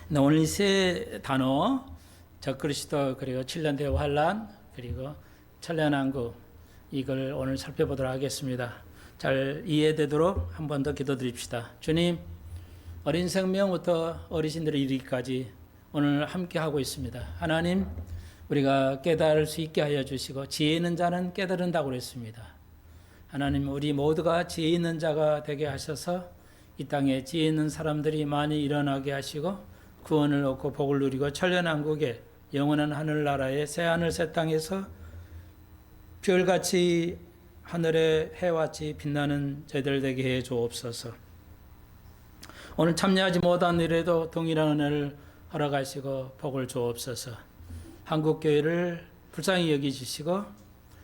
네, 오늘 이 세 단어, 적그리스도, 그리고 7년 대후 환란, 그리고 천년왕국, 이걸 오늘 살펴보도록 하겠습니다. 잘 이해되도록 한 번 더 기도드립시다. 주님, 어린 생명부터 어르신들의 이르기까지 오늘 함께 하고 있습니다. 하나님, 우리가 깨달을 수 있게 하여 주시고 지혜 있는 자는 깨달은다고 그랬습니다. 하나님, 우리 모두가 지혜 있는 자가 되게 하셔서 이 땅에 지혜 있는 사람들이 많이 일어나게 하시고 구원을 얻고 복을 누리고 천년왕국의 영원한 하늘나라의 새하늘 새 땅에서 별같이 하늘의 해같이 빛나는 저희들 되게 해 주옵소서. 오늘 참여하지 못한 일에도 동일한 은혜를 허락하시고 복을 주옵소서. 한국교회를 불쌍히 여기주시고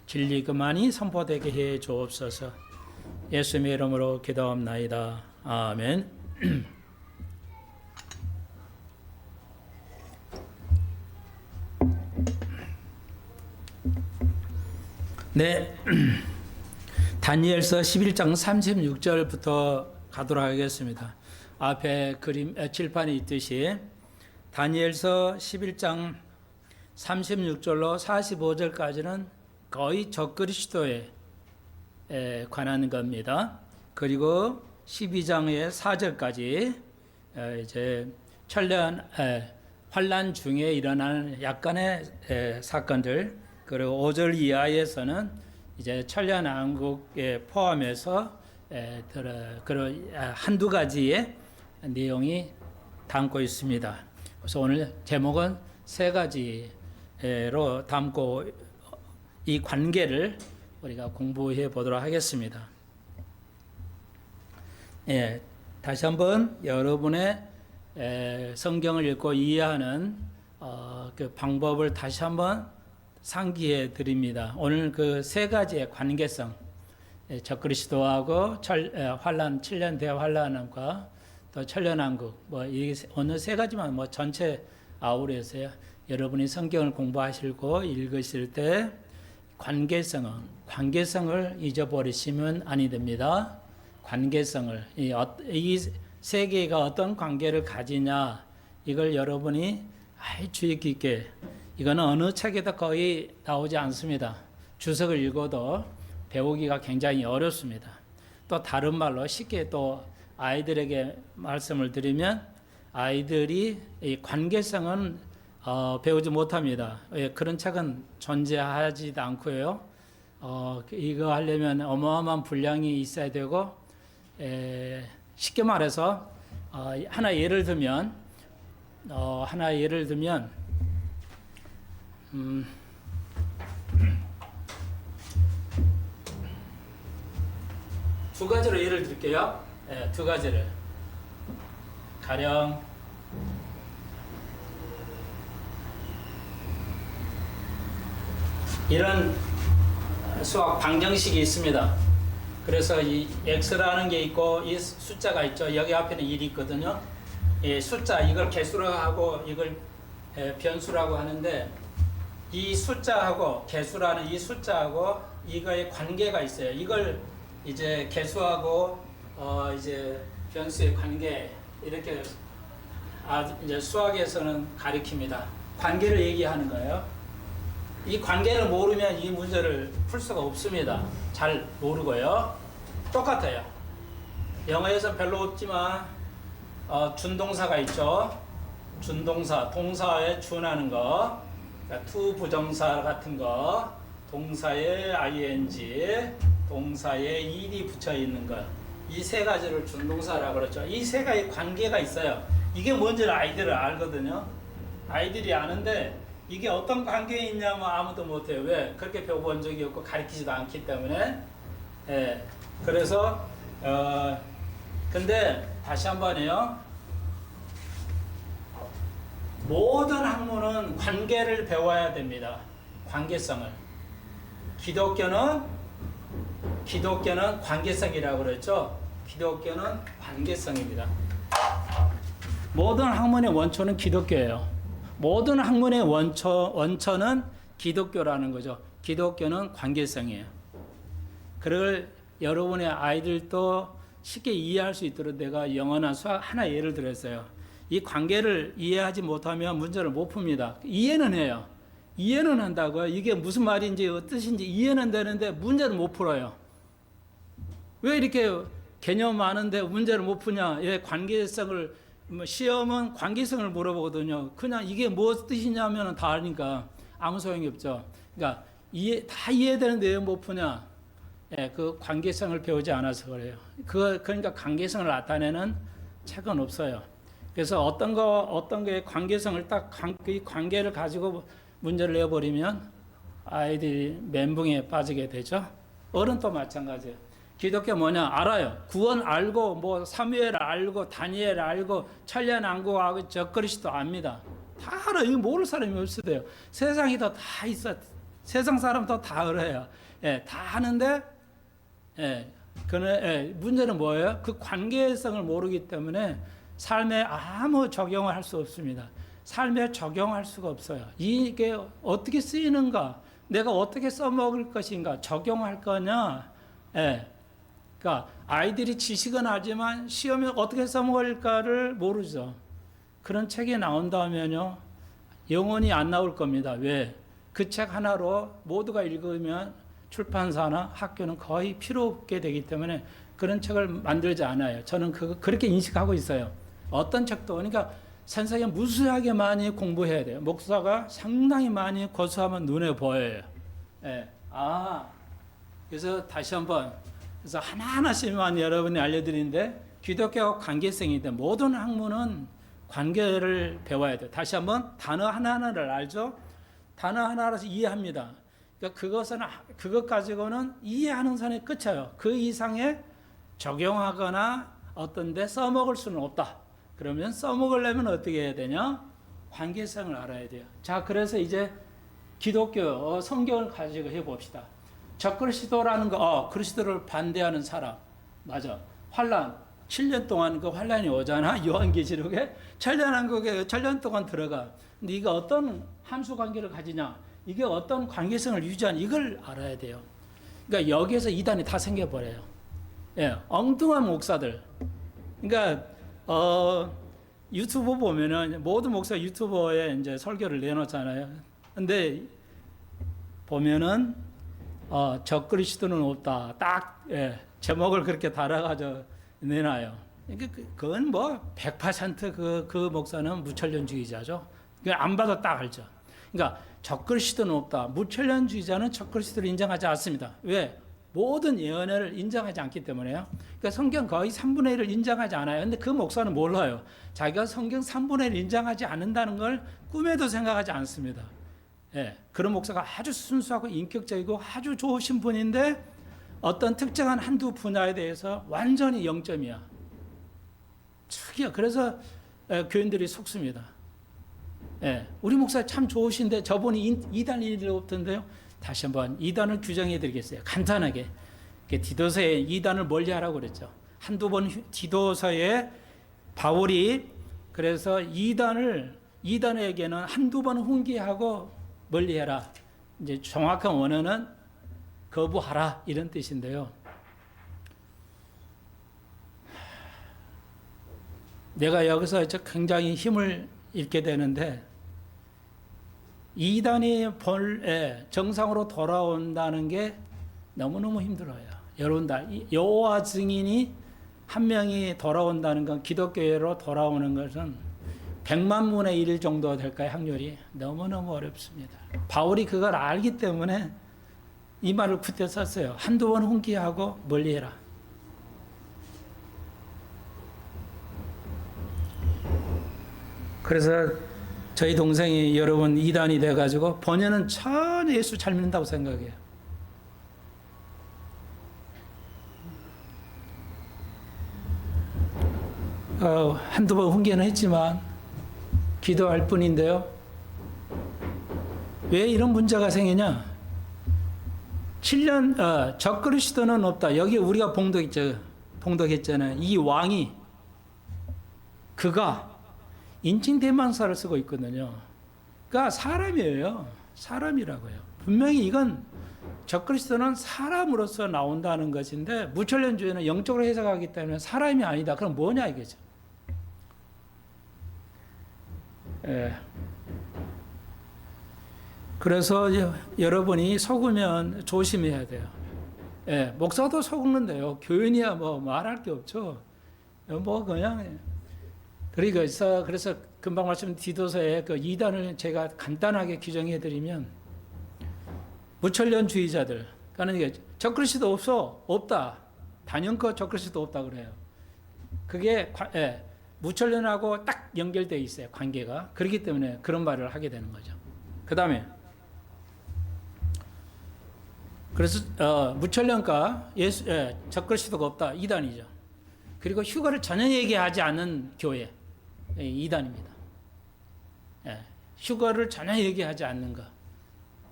진리 그만이 선포되게 해 주옵소서. 예수님의 이름으로 기도합나이다. 아멘. 네, 다니엘서 11장 36절부터 가도록 하겠습니다. 앞에 칠판에 있듯이 다니엘서 11장 36절로 45절까지는 거의 적그리스도에 관한 겁니다. 그리고 12장의 4절까지 이제 환란 중에 일어나는 약간의 사건들, 그리고 5절 이하에서는 이제 천년왕국에 포함해서 그런 한두 가지의 내용이 담고 있습니다. 그래서 오늘 제목은 세 가지로 담고 이 관계를 우리가 공부해 보도록 하겠습니다. 예, 다시 한번 여러분의 성경을 읽고 이해하는 그 방법을 다시 한번 상기해 드립니다. 오늘 그 세 가지의 관계성, 적그리스도하고 환란, 7년 대환란과 또 천년왕국, 이 어느 세 가지만 전체 아우르에서요. 여러분이 성경을 공부하시고 읽으실 때 관계성을 잊어버리시면 아니 됩니다. 관계성을, 이 세 개가 어떤 관계를 가지냐, 이걸 여러분이 아주 주의 깊게, 이거는 어느 책에도 거의 나오지 않습니다. 주석을 읽어도 배우기가 굉장히 어렵습니다. 또 다른 말로 쉽게 또 아이들에게 말씀을 드리면 아이들이 이 관계성은 배우지 못합니다. 그런 책은 존재하지도 않고요. 이거 하려면 어마어마한 분량이 있어야 되고, 쉽게 말해서 하나 예를 들면 두 가지로 예를 들게요. 두 가지를. 가령 이런 수학 방정식이 있습니다. 그래서 이 x라는 게 있고 이 숫자가 있죠. 여기 앞에는 1이 있거든요. 이 숫자, 이걸 개수라고 하고 이걸 변수라고 하는데, 이 숫자하고 개수라는 이 숫자하고 이거의 관계가 있어요. 이걸 이제 개수하고 이제 변수의 관계, 이렇게 이제 수학에서는 가리킵니다. 관계를 얘기하는 거예요. 이 관계를 모르면 이 문제를 풀 수가 없습니다. 잘 모르고요. 똑같아요. 영어에서 별로 없지만 준동사가 있죠. 준동사, 동사에 준하는 거, 그러니까 to 부정사 같은 거, 동사에 ing, 동사에 ed이 붙여 있는 것, 이 세 가지를 준동사라고 그러죠. 이 세 가지 관계가 있어요. 이게 뭔지를 아이들은 알거든요. 아이들이 아는데 이게 어떤 관계에 있냐면 아무도 못해요. 왜? 그렇게 배워본 적이 없고 가르치지도 않기 때문에. 그래서 근데 다시 한번요. 모든 학문은 관계를 배워야 됩니다. 관계성을. 기독교는 관계성이라고 그랬죠. 기독교는 관계성입니다. 모든 학문의 원초는 기독교예요. 모든 학문의 원천은 기독교라는 거죠. 기독교는 관계성이에요. 그걸 여러분의 아이들도 쉽게 이해할 수 있도록 내가 영어나 수학 하나 예를 들었어요. 이 관계를 이해하지 못하면 문제를 못 풉니다. 이해는 해요. 이해는 한다고요. 이게 무슨 말인지 뜻인지 이해는 되는데 문제를 못 풀어요. 왜 이렇게 개념 많은데 문제를 못 푸냐? 예, 관계성을 시험은 관계성을 물어보거든요. 그냥 이게 뭐 뜻이냐면 다 아니까 아무 소용이 없죠. 그러니까 다 이해되는데 왜 못 푸냐? 예, 그 관계성을 배우지 않아서 그래요. 그러니까 관계성을 나타내는 책은 없어요. 그래서 어떤 거의 관계성을 이 관계를 가지고 문제를 내버리면 아이들이 멘붕에 빠지게 되죠. 어른도 마찬가지예요. 기독교 뭐냐? 알아요. 구원 알고, 뭐, 사무엘 알고, 다니엘 알고, 천년왕국하고 적그리스도 압니다. 다 알아요. 이거 모를 사람이 없어요. 세상이 다 있어. 세상 사람도 다 알아요. 예, 다 하는데, 예, 문제는 뭐예요? 그 관계성을 모르기 때문에 삶에 아무 적용을 할 수 없습니다. 삶에 적용할 수가 없어요. 이게 어떻게 쓰이는가? 내가 어떻게 써먹을 것인가? 적용할 거냐? 예. 그러니까 아이들이 지식은 하지만 시험에 어떻게 써먹을까를 모르죠. 그런 책이 나온다면요, 영원히 안 나올 겁니다. 왜? 그 책 하나로 모두가 읽으면 출판사나 학교는 거의 필요 없게 되기 때문에 그런 책을 만들지 않아요. 저는 그렇게 인식하고 있어요. 어떤 책도, 그러니까 선생이 무수하게 많이 공부해야 돼요. 목사가 상당히 많이 고수하면 눈에 보여요. 예. 그래서 다시 한번, 그래서 하나하나씩만 여러분이 알려드리는데, 기독교 관계성인데 모든 학문은 관계를 배워야 돼요. 다시 한번 단어 하나하나를 알죠? 단어 하나라서 이해합니다. 그러니까 그것 가지고는 이해하는 선에 끝이에요. 그 이상에 적용하거나 어떤 데 써먹을 수는 없다. 그러면 써먹으려면 어떻게 해야 되냐? 관계성을 알아야 돼요. 자, 그래서 이제 기독교 성경을 가지고 해봅시다. 적그리스도라는 거, 그리스도를 반대하는 사람. 맞아. 환란. 7년 동안 그 환란이 오잖아. 요한계시록에. 천년왕국에 7년 동안 들어가. 근데 이게 어떤 함수 관계를 가지냐? 이게 어떤 관계성을 유지하는 이걸 알아야 돼요. 그러니까 여기에서 이단이 다 생겨버려요. 예, 엉뚱한 목사들. 그러니까, 유튜브 보면은 모든 목사 유튜버에 이제 설교를 내놓잖아요. 근데 보면은 적그리스도는 없다. 딱 예, 제목을 그렇게 달아가지고 내놔요. 그건 뭐 100% 그 목사는 무천년주의자죠. 안 봐도 딱 알죠. 그러니까 적그리스도는 없다. 무천년주의자는 적그리스도를 인정하지 않습니다. 왜? 모든 예언을 인정하지 않기 때문에요. 그러니까 성경 거의 3분의 1을 인정하지 않아요. 근데 그 목사는 몰라요. 자기가 성경 3분의 1을 인정하지 않는다는 걸 꿈에도 생각하지 않습니다. 예, 그런 목사가 아주 순수하고 인격적이고 아주 좋으신 분인데 어떤 특정한 한두 분야에 대해서 완전히 0점이야. 특이야. 그래서 교인들이 속습니다. 예, 우리 목사 참 좋으신데 저분이 이단일 없던데요. 다시 한번 이단을 규정해 드리겠어요. 간단하게. 디도서에 이단을 멀리하라고 그랬죠. 한두 번 디도서에 바울이 그래서 이단에게는 한두 번 훈계하고 멀리해라. 이제 정확한 원어는 거부하라 이런 뜻인데요. 내가 여기서 굉장히 힘을 잃게 되는데 이단이 정상으로 돌아온다는 게 너무너무 힘들어요. 여러분들 여호와 증인이 한 명이 돌아온다는 건 기독교로 돌아오는 것은 100만 분의 1 정도 될까요? 확률이 너무너무 어렵습니다. 바울이 그걸 알기 때문에 이 말을 그때 썼어요. 한두 번 훈계하고 멀리해라. 그래서 저희 동생이 여러분 이단이 돼가지고 본인은 전 예수 잘 믿는다고 생각해요. 한두 번 훈계는 했지만 기도할 뿐인데요. 왜 이런 문제가 생기냐? 7년 적그리스도는 없다. 여기 우리가 봉독했잖아요. 이 왕이 그가 인칭 대명사를 쓰고 있거든요. 그러니까 사람이에요. 사람이라고요. 분명히 이건 적그리스도는 사람으로서 나온다는 것인데 무천년주의는 영적으로 해석하기 때문에 사람이 아니다. 그럼 뭐냐 이거죠. 예. 그래서 여러분이 속으면 조심해야 돼요. 예, 목사도 속는데요. 교인이야 뭐 말할 게 없죠. 뭐 그냥 그래서 금방 말씀 디도서에 그 이단을 제가 간단하게 규정해 드리면 무천년주의자들, 그러니까 적그리스도 없다. 단연코 적그리스도 없다 그래요. 그게 무천년하고 딱 연결되어 있어요. 관계가. 그렇기 때문에 그런 말을 하게 되는 거죠. 그 다음에 그래서 무천년과 적그리스도가 없다. 이단이죠. 그리고 휴거를 전혀 얘기하지 않는 교회. 이단입니다. 휴거를 전혀 얘기하지 않는 거.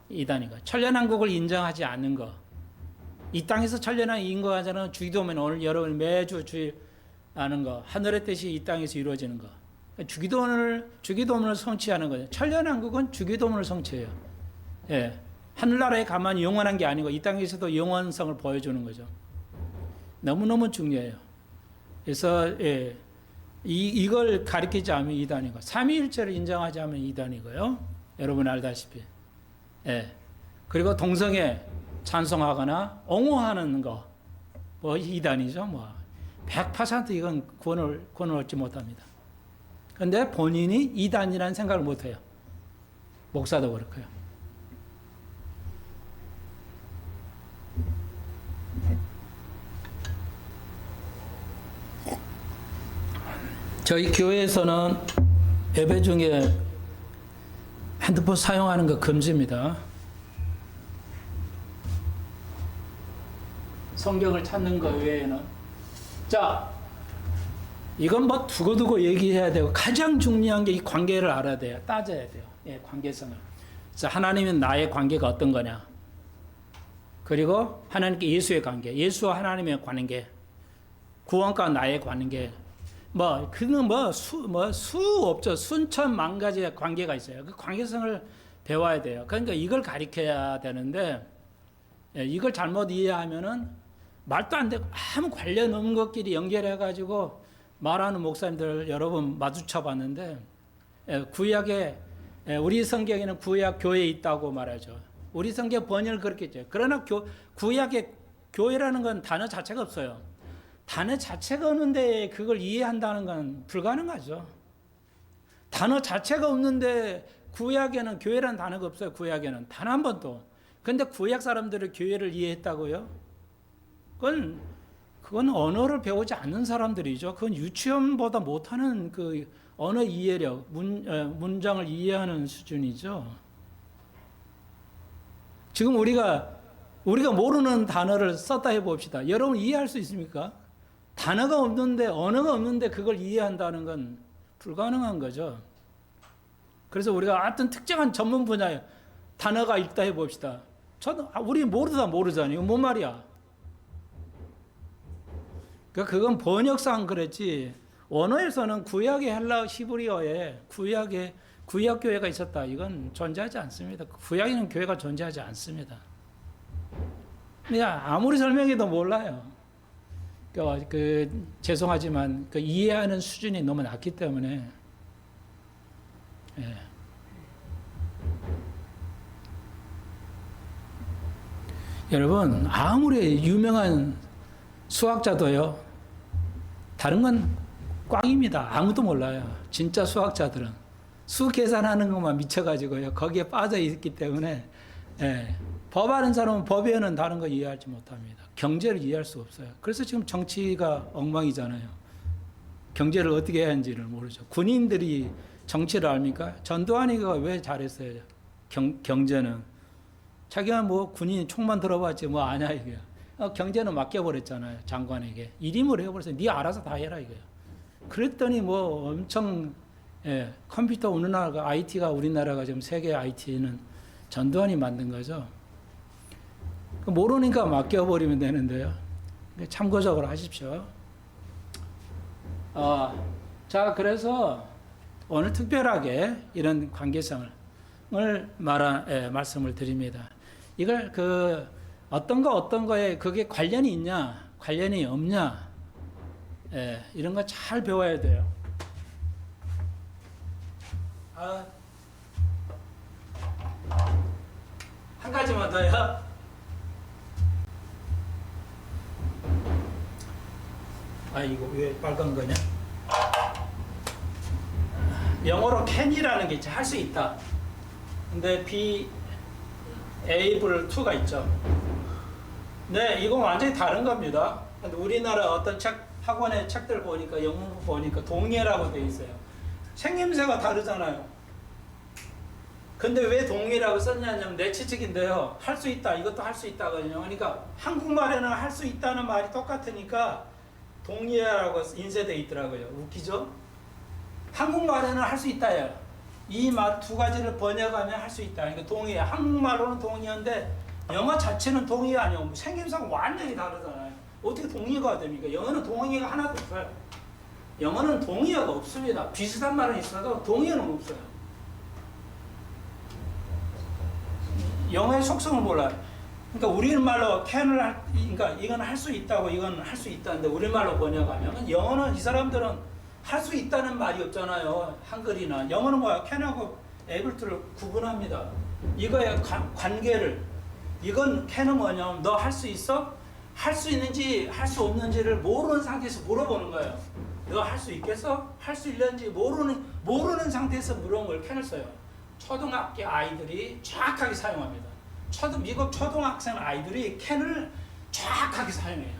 이단이고. 천년왕국을 인정하지 않는 거. 이 땅에서 천년왕 인거하자는 주기도면 오늘 여러분 매주 주의하는 거. 하늘의 뜻이 이 땅에서 이루어지는 거. 주기도문을 성취하는 거죠. 천년왕국은 주기도문을 성취해요. 예. 하늘나라에 가만히 영원한 게 아니고 이 땅에서도 영원성을 보여주는 거죠. 너무너무 중요해요. 그래서 이걸 가리키지 않으면 이단이고, 삼위일체를 인정하지 않으면 이단이고요. 여러분 알다시피. 그리고 동성애 찬성하거나 옹호하는 거, 뭐 이단이죠. 뭐 100% 이건 구원을 얻지 못합니다. 그런데 본인이 이단이라는 생각을 못해요. 목사도 그렇고요. 저희 교회에서는 예배 중에 핸드폰 사용하는 거 금지입니다. 성경을 찾는 것 외에는. 자, 이건 뭐 두고두고 얘기해야 되고 가장 중요한 게 이 관계를 알아야 돼요. 따져야 돼요. 관계성을. 그래서 하나님은 나의 관계가 어떤 거냐. 그리고 하나님께 예수의 관계, 예수와 하나님의 관계, 구원과 나의 관계. 수 없죠. 순천 가지의 관계가 있어요. 그 관계성을 배워야 돼요. 그러니까 이걸 가르쳐야 되는데, 이걸 잘못 이해하면은 말도 안 되고 아무 관련 없는 것끼리 연결해가지고 말하는 목사님들 여러 번 마주쳐 봤는데, 구약에, 우리 성경에는 구약 교회에 있다고 말하죠. 우리 성경 번역을 그렇게 했죠. 그러나 구약에 교회라는 건 단어 자체가 없어요. 단어 자체가 없는데 그걸 이해한다는 건 불가능하죠. 단어 자체가 없는데 구약에는 교회라는 단어가 없어요. 구약에는 단 한 번도. 그런데 구약 사람들이 교회를 이해했다고요? 그건 언어를 배우지 않는 사람들이죠. 그건 유치원보다 못하는 그 언어 이해력, 문장을 이해하는 수준이죠. 지금 우리가 모르는 단어를 썼다 해봅시다. 여러분 이해할 수 있습니까? 단어가 없는데, 언어가 없는데 그걸 이해한다는 건 불가능한 거죠. 그래서 우리가 어떤 특정한 전문 분야에 단어가 있다 해봅시다. 우리 모르잖아요. 뭔 말이야? 그건 번역상 그랬지. 원어에서는 구약의 헬라 히브리어에 구약 교회가 있었다. 이건 존재하지 않습니다. 구약에는 교회가 존재하지 않습니다. 그냥 아무리 설명해도 몰라요. 죄송하지만 이해하는 수준이 너무 낮기 때문에. 여러분 아무리 유명한 수학자도요, 다른 건 꽝입니다. 아무도 몰라요. 진짜 수학자들은 수 계산하는 것만 미쳐가지고요 거기에 빠져 있기 때문에. 법하는 사람은 법에는 다른 거 이해하지 못합니다. 경제를 이해할 수 없어요. 그래서 지금 정치가 엉망이잖아요. 경제를 어떻게 해야 하는지를 모르죠. 군인들이 정치를 압니까? 전두환이가 왜 잘했어요? 경제는. 자기가 뭐 군인 총만 들어봤지 뭐 아냐 이거야. 경제는 맡겨버렸잖아요. 장관에게. 일임을 해버렸어요. 네 알아서 다 해라 이거야. 그랬더니 뭐 엄청 컴퓨터 우리나라가 IT가 우리나라가 지금 세계 IT는 전두환이 만든 거죠. 모르니까 맡겨버리면 되는데요. 참고적으로 하십시오. 자, 그래서 오늘 특별하게 이런 관계성을 말씀을 드립니다. 이걸 어떤 거에 그게 관련이 있냐, 관련이 없냐, 이런 거 잘 배워야 돼요. 아, 한 가지만 더요. 아, 이거 왜 빨간 거냐? 영어로 can이라는 게 할 수 있다. 근데 be able to가 있죠. 네, 이건 완전히 다른 겁니다. 근데 우리나라 어떤 책, 학원의 책들 보니까, 영문 보니까 동의라고 돼 있어요. 생김새가 다르잖아요. 근데 왜 동의라고 썼냐면 내치측인데요. 할 수 있다. 이것도 할 수 있다거든요. 그러니까 한국말에는 할 수 있다는 말이 똑같으니까 동의라고 인쇄되어 있더라고요. 웃기죠? 한국말에는 할 수 있다예요. 이 말 두 가지를 번역하면 할 수 있다. 그러니까 동의. 한국말로는 동의인데 영어 자체는 동의가 아니고 생김새가 완전히 다르잖아요. 어떻게 동의가 됩니까? 영어는 동의가 하나도 없어요. 영어는 동의어가 없습니다. 비슷한 말은 있어도 동의어는 없어요. 영어의 속성을 몰라요. 그러니까 우리말로 can을 그러니까 이건 할 수 있다고 이건 할 수 있다는데 우리말로 번역하면 영어는 이 사람들은 할 수 있다는 말이 없잖아요. 한글이나 영어는 뭐야? can하고 able를 구분합니다. 이거의 관계를 이건 can은 뭐냐면 너 할 수 있어? 할 수 있는지 할 수 없는지를 모르는 상태에서 물어보는 거예요. 너 할 수 있겠어? 할 수 있는지 모르는 상태에서 물어본 걸 can을 써요. 초등학교 아이들이 정확하게 사용합니다. 미국 초등학생 아이들이 can을 정확하게 사용해요.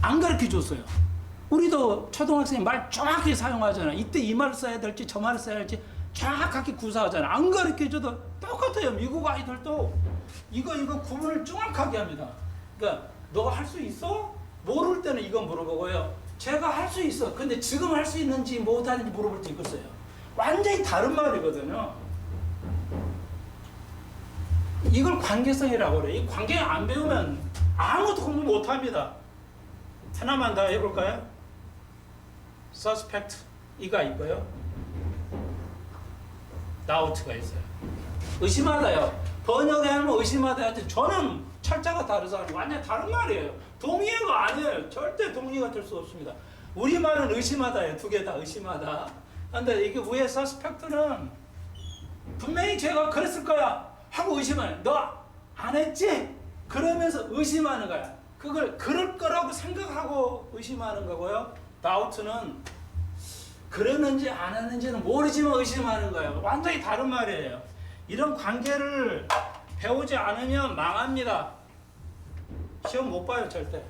안 가르쳐 줬어요. 우리도 초등학생이 말 정확하게 사용하잖아요. 이때 이 말을 써야 될지 저 말을 써야 할지 정확하게 구사하잖아요. 안 가르쳐 줘도 똑같아요. 미국 아이들도 이거 구분을 정확하게 합니다. 그러니까 너가 할 수 있어? 모를 때는 이거 물어보고요. 제가 할 수 있어. 근데 지금 할 수 있는지 못하는지 물어볼 때 이거 써요. 완전히 다른 말이거든요. 이걸 관계성이라고 그래요. 이 관계 안 배우면 아무것도 공부 못합니다. 하나만 더 해볼까요? suspect 이가 있고요. doubt가 있어요. 의심하다요. 번역하면 의심하다 하지 저는 철자가 다르잖아요. 완전 다른 말이에요. 동의어가 아니에요. 절대 동의가 될 수 없습니다. 우리말은 의심하다예요. 두 개 다 의심하다. 근데 이게 위에 suspect는 분명히 제가 그랬을 거야 하고 의심하는 너 안 했지? 그러면서 의심하는 거야. 그걸 그럴 거라고 생각하고 의심하는 거고요. doubt는 그랬는지 안 했는지는 모르지만 의심하는 거예요. 완전히 다른 말이에요. 이런 관계를 배우지 않으면 망합니다. 시험 못 봐요 절대.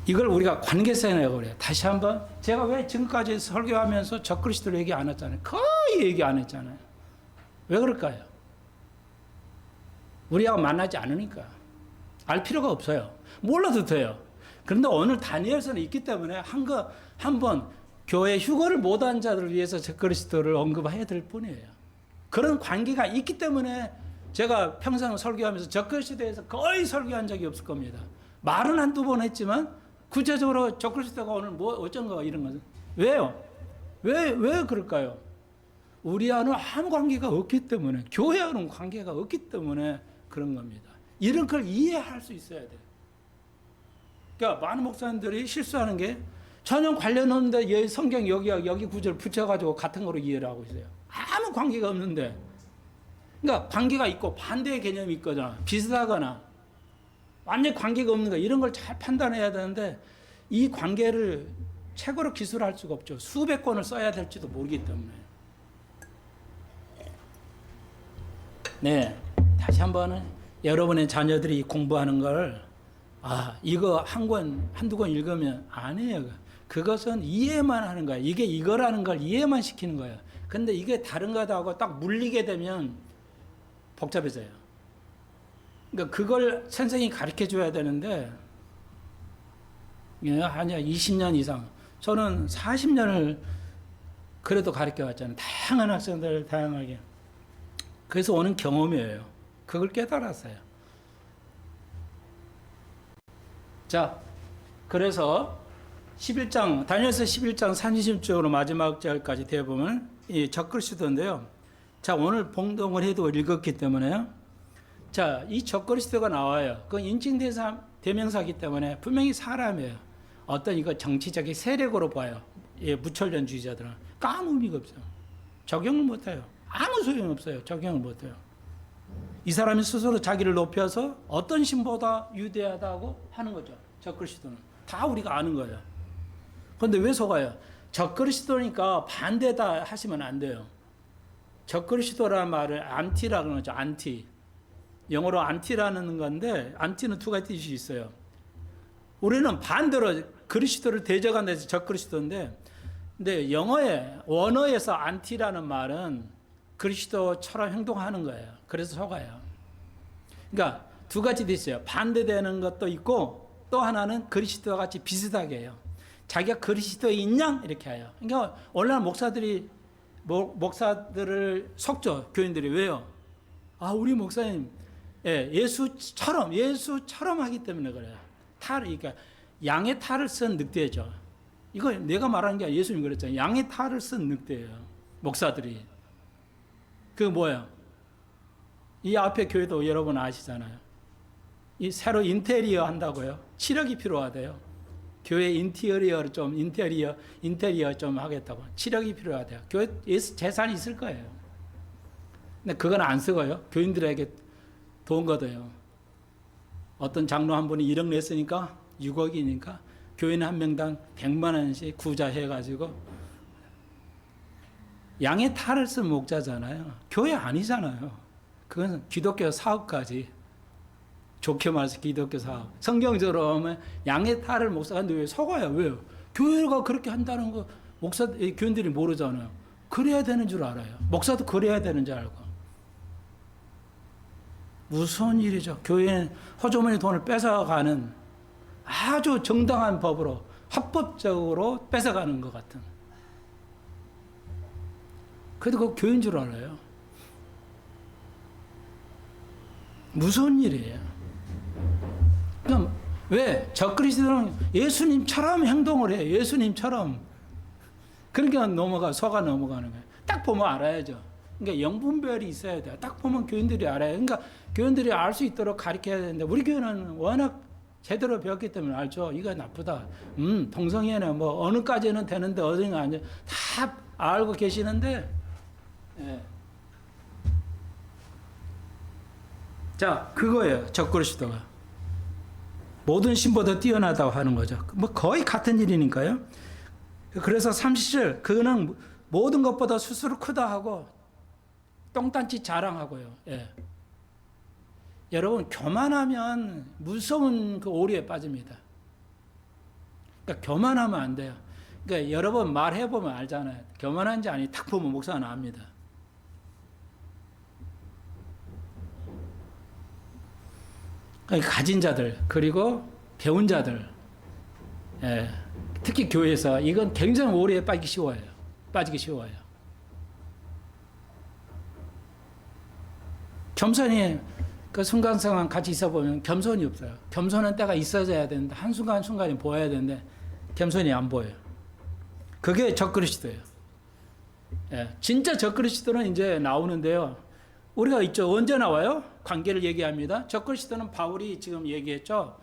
이걸 우리가 관계성이라고 그래요. 다시 한번 제가 왜 지금까지 설교하면서 적그리스도를 얘기 안 했잖아요. 거의 얘기 안 했잖아요. 왜 그럴까요? 우리하고 만나지 않으니까. 알 필요가 없어요. 몰라도 돼요. 그런데 오늘 다니엘서는 있기 때문에 한번 교회 휴거를 못한 자들을 위해서 적그리스도를 언급해야 될 뿐이에요. 그런 관계가 있기 때문에 제가 평생 설교하면서 적그리스도에 대해서 거의 설교한 적이 없을 겁니다. 말은 한두 번 했지만 구체적으로 적그리스도가 오늘 뭐 어쩐가 이런 것은 왜요? 왜 그럴까요? 우리와는 아무 관계가 없기 때문에 교회와는 관계가 없기 때문에 그런 겁니다. 이런 걸 이해할 수 있어야 돼요. 그러니까 많은 목사님들이 실수하는 게 전혀 관련 없는데 성경 여기 구절 붙여가지고 같은 거로 이해를 하고 있어요. 아무 관계가 없는데. 그러니까 관계가 있고 반대의 개념이 있거나 비슷하거나 완전 관계가 없는 거 이런 걸 잘 판단해야 되는데 이 관계를 책으로 기술할 수가 없죠. 수백 권을 써야 될지도 모르기 때문에. 네, 다시 한번은 여러분의 자녀들이 공부하는 걸 이거 한두 권 읽으면 아니에요. 그것은 이해만 하는 거예요. 이게 이거라는 걸 이해만 시키는 거예요. 근데 이게 다른 거다 하고 딱 물리게 되면 복잡해져요. 그러니까 그걸 선생님이 가르쳐 줘야 되는데 아니야 20년 이상 저는 40년을 그래도 가르쳐 왔잖아요. 다양한 학생들 다양하게. 그래서 오는 경험이에요. 그걸 깨달았어요. 자, 그래서 11장 다니엘서 11장 30절로 마지막 절까지 대보면 이 적그리스도인데요. 자, 오늘 봉독을 해도 읽었기 때문에요. 자, 이 적그리스도가 나와요. 그건 인칭 대명사이기 때문에 분명히 사람이에요. 어떤 이거 정치적인 세력으로 봐요. 예, 무천년주의자들은 아무 의미가 없어요. 적용을 못해요. 아무 소용이 없어요. 적용을 못해요. 이 사람이 스스로 자기를 높여서 어떤 신보다 유대하다고 하는 거죠. 적그리스도는. 다 우리가 아는 거예요. 그런데 왜 속아요? 적그리스도니까 반대다 하시면 안 돼요. 적그리스도라는 말을 안티라고 그러죠. 안티. 영어로 안티라는 건데 안티는 두 가지 뜻이 있어요. 우리는 반대로 그리스도를 대적한 데서 적그리스도인데, 근데 영어에 원어에서 안티라는 말은 그리스도처럼 행동하는 거예요. 그래서 속아요. 그러니까 두 가지 있어요. 반대되는 것도 있고 또 하나는 그리스도와 같이 비슷하게 해요. 자기가 그리스도에 있냐 이렇게 해요. 그러니까 원래는 목사들을 속죠. 교인들이. 왜요? 아, 우리 목사님 예수처럼 하기 때문에 그래요. 그러니까 양의 탈을 쓴 늑대죠. 이거 내가 말하는 게 아니라 예수님이 그랬잖아요. 양의 탈을 쓴 늑대예요. 목사들이. 그 뭐예요? 이 앞에 교회도 여러분 아시잖아요. 이 새로 인테리어 한다고요. 치력이 필요하대요. 교회 인테리어 좀 하겠다고. 치력이 필요하대요. 교회 재산이 있을 거예요. 근데 그건 안 쓰고요. 교인들에게 돈 걷어요. 어떤 장로 한 분이 1억 냈으니까 6억이니까 교인 한 명당 100만 원씩 구자해가지고 양의 탈을 쓴 목자잖아요. 교회 아니잖아요. 그건 기독교 사업까지. 좋게 말해서 기독교 사업. 성경적으로 보면 양의 탈을 목사가 하는데 왜 속아요? 왜요? 교회가 그렇게 한다는 거 교인들이 모르잖아요. 그래야 되는 줄 알아요. 목사도 그래야 되는 줄 알고. 무서운 일이죠. 교회는 호주머니 돈을 뺏어가는 아주 정당한 법으로 합법적으로 뺏어가는 것 같은. 그래도 그거 교회인 줄 알아요. 무서운 일이에요. 그럼 왜? 적그리스도는 예수님처럼 행동을 해요. 예수님처럼. 그러니까 속아 넘어가는 거예요. 딱 보면 알아야죠. 그러니까 영분별이 있어야 돼요. 딱 보면 교인들이 알아요. 그러니까 교인들이 알 수 있도록 가르쳐야 되는데 우리 교회는 워낙 제대로 배웠기 때문에 알죠. 이거 나쁘다. 동성애는 뭐 어느까지는 되는데 어디는 안 돼. 다 알고 계시는데 예. 자, 그거예요. 적그리스도가. 모든 신보다 뛰어나다고 하는 거죠. 뭐 거의 같은 일이니까요. 그래서 30절, 그는 모든 것보다 스스로 크다 하고 똥단지 자랑하고요. 예. 여러분, 교만하면 무서운 그 오류에 빠집니다. 그러니까 교만하면 안 돼요. 그러니까 여러 번 말해보면 알잖아요. 교만한지 아닌지 탁 보면 목사는 압니다. 가진 자들, 그리고 배운 자들, 예. 특히 교회에서 이건 굉장히 오류에 빠지기 쉬워요. 겸손히 그 순간상황 같이 있어 보면 겸손이 없어요. 겸손한 때가 있어져야 되는데 한순간순간이 보여야 되는데 겸손이 안 보여요. 그게 적그리스도예요. 예. 진짜 적그리스도는 이제 나오는데요. 우리가 있죠. 언제 나와요? 관계를 얘기합니다. 적그리스도는 바울이 지금 얘기했죠.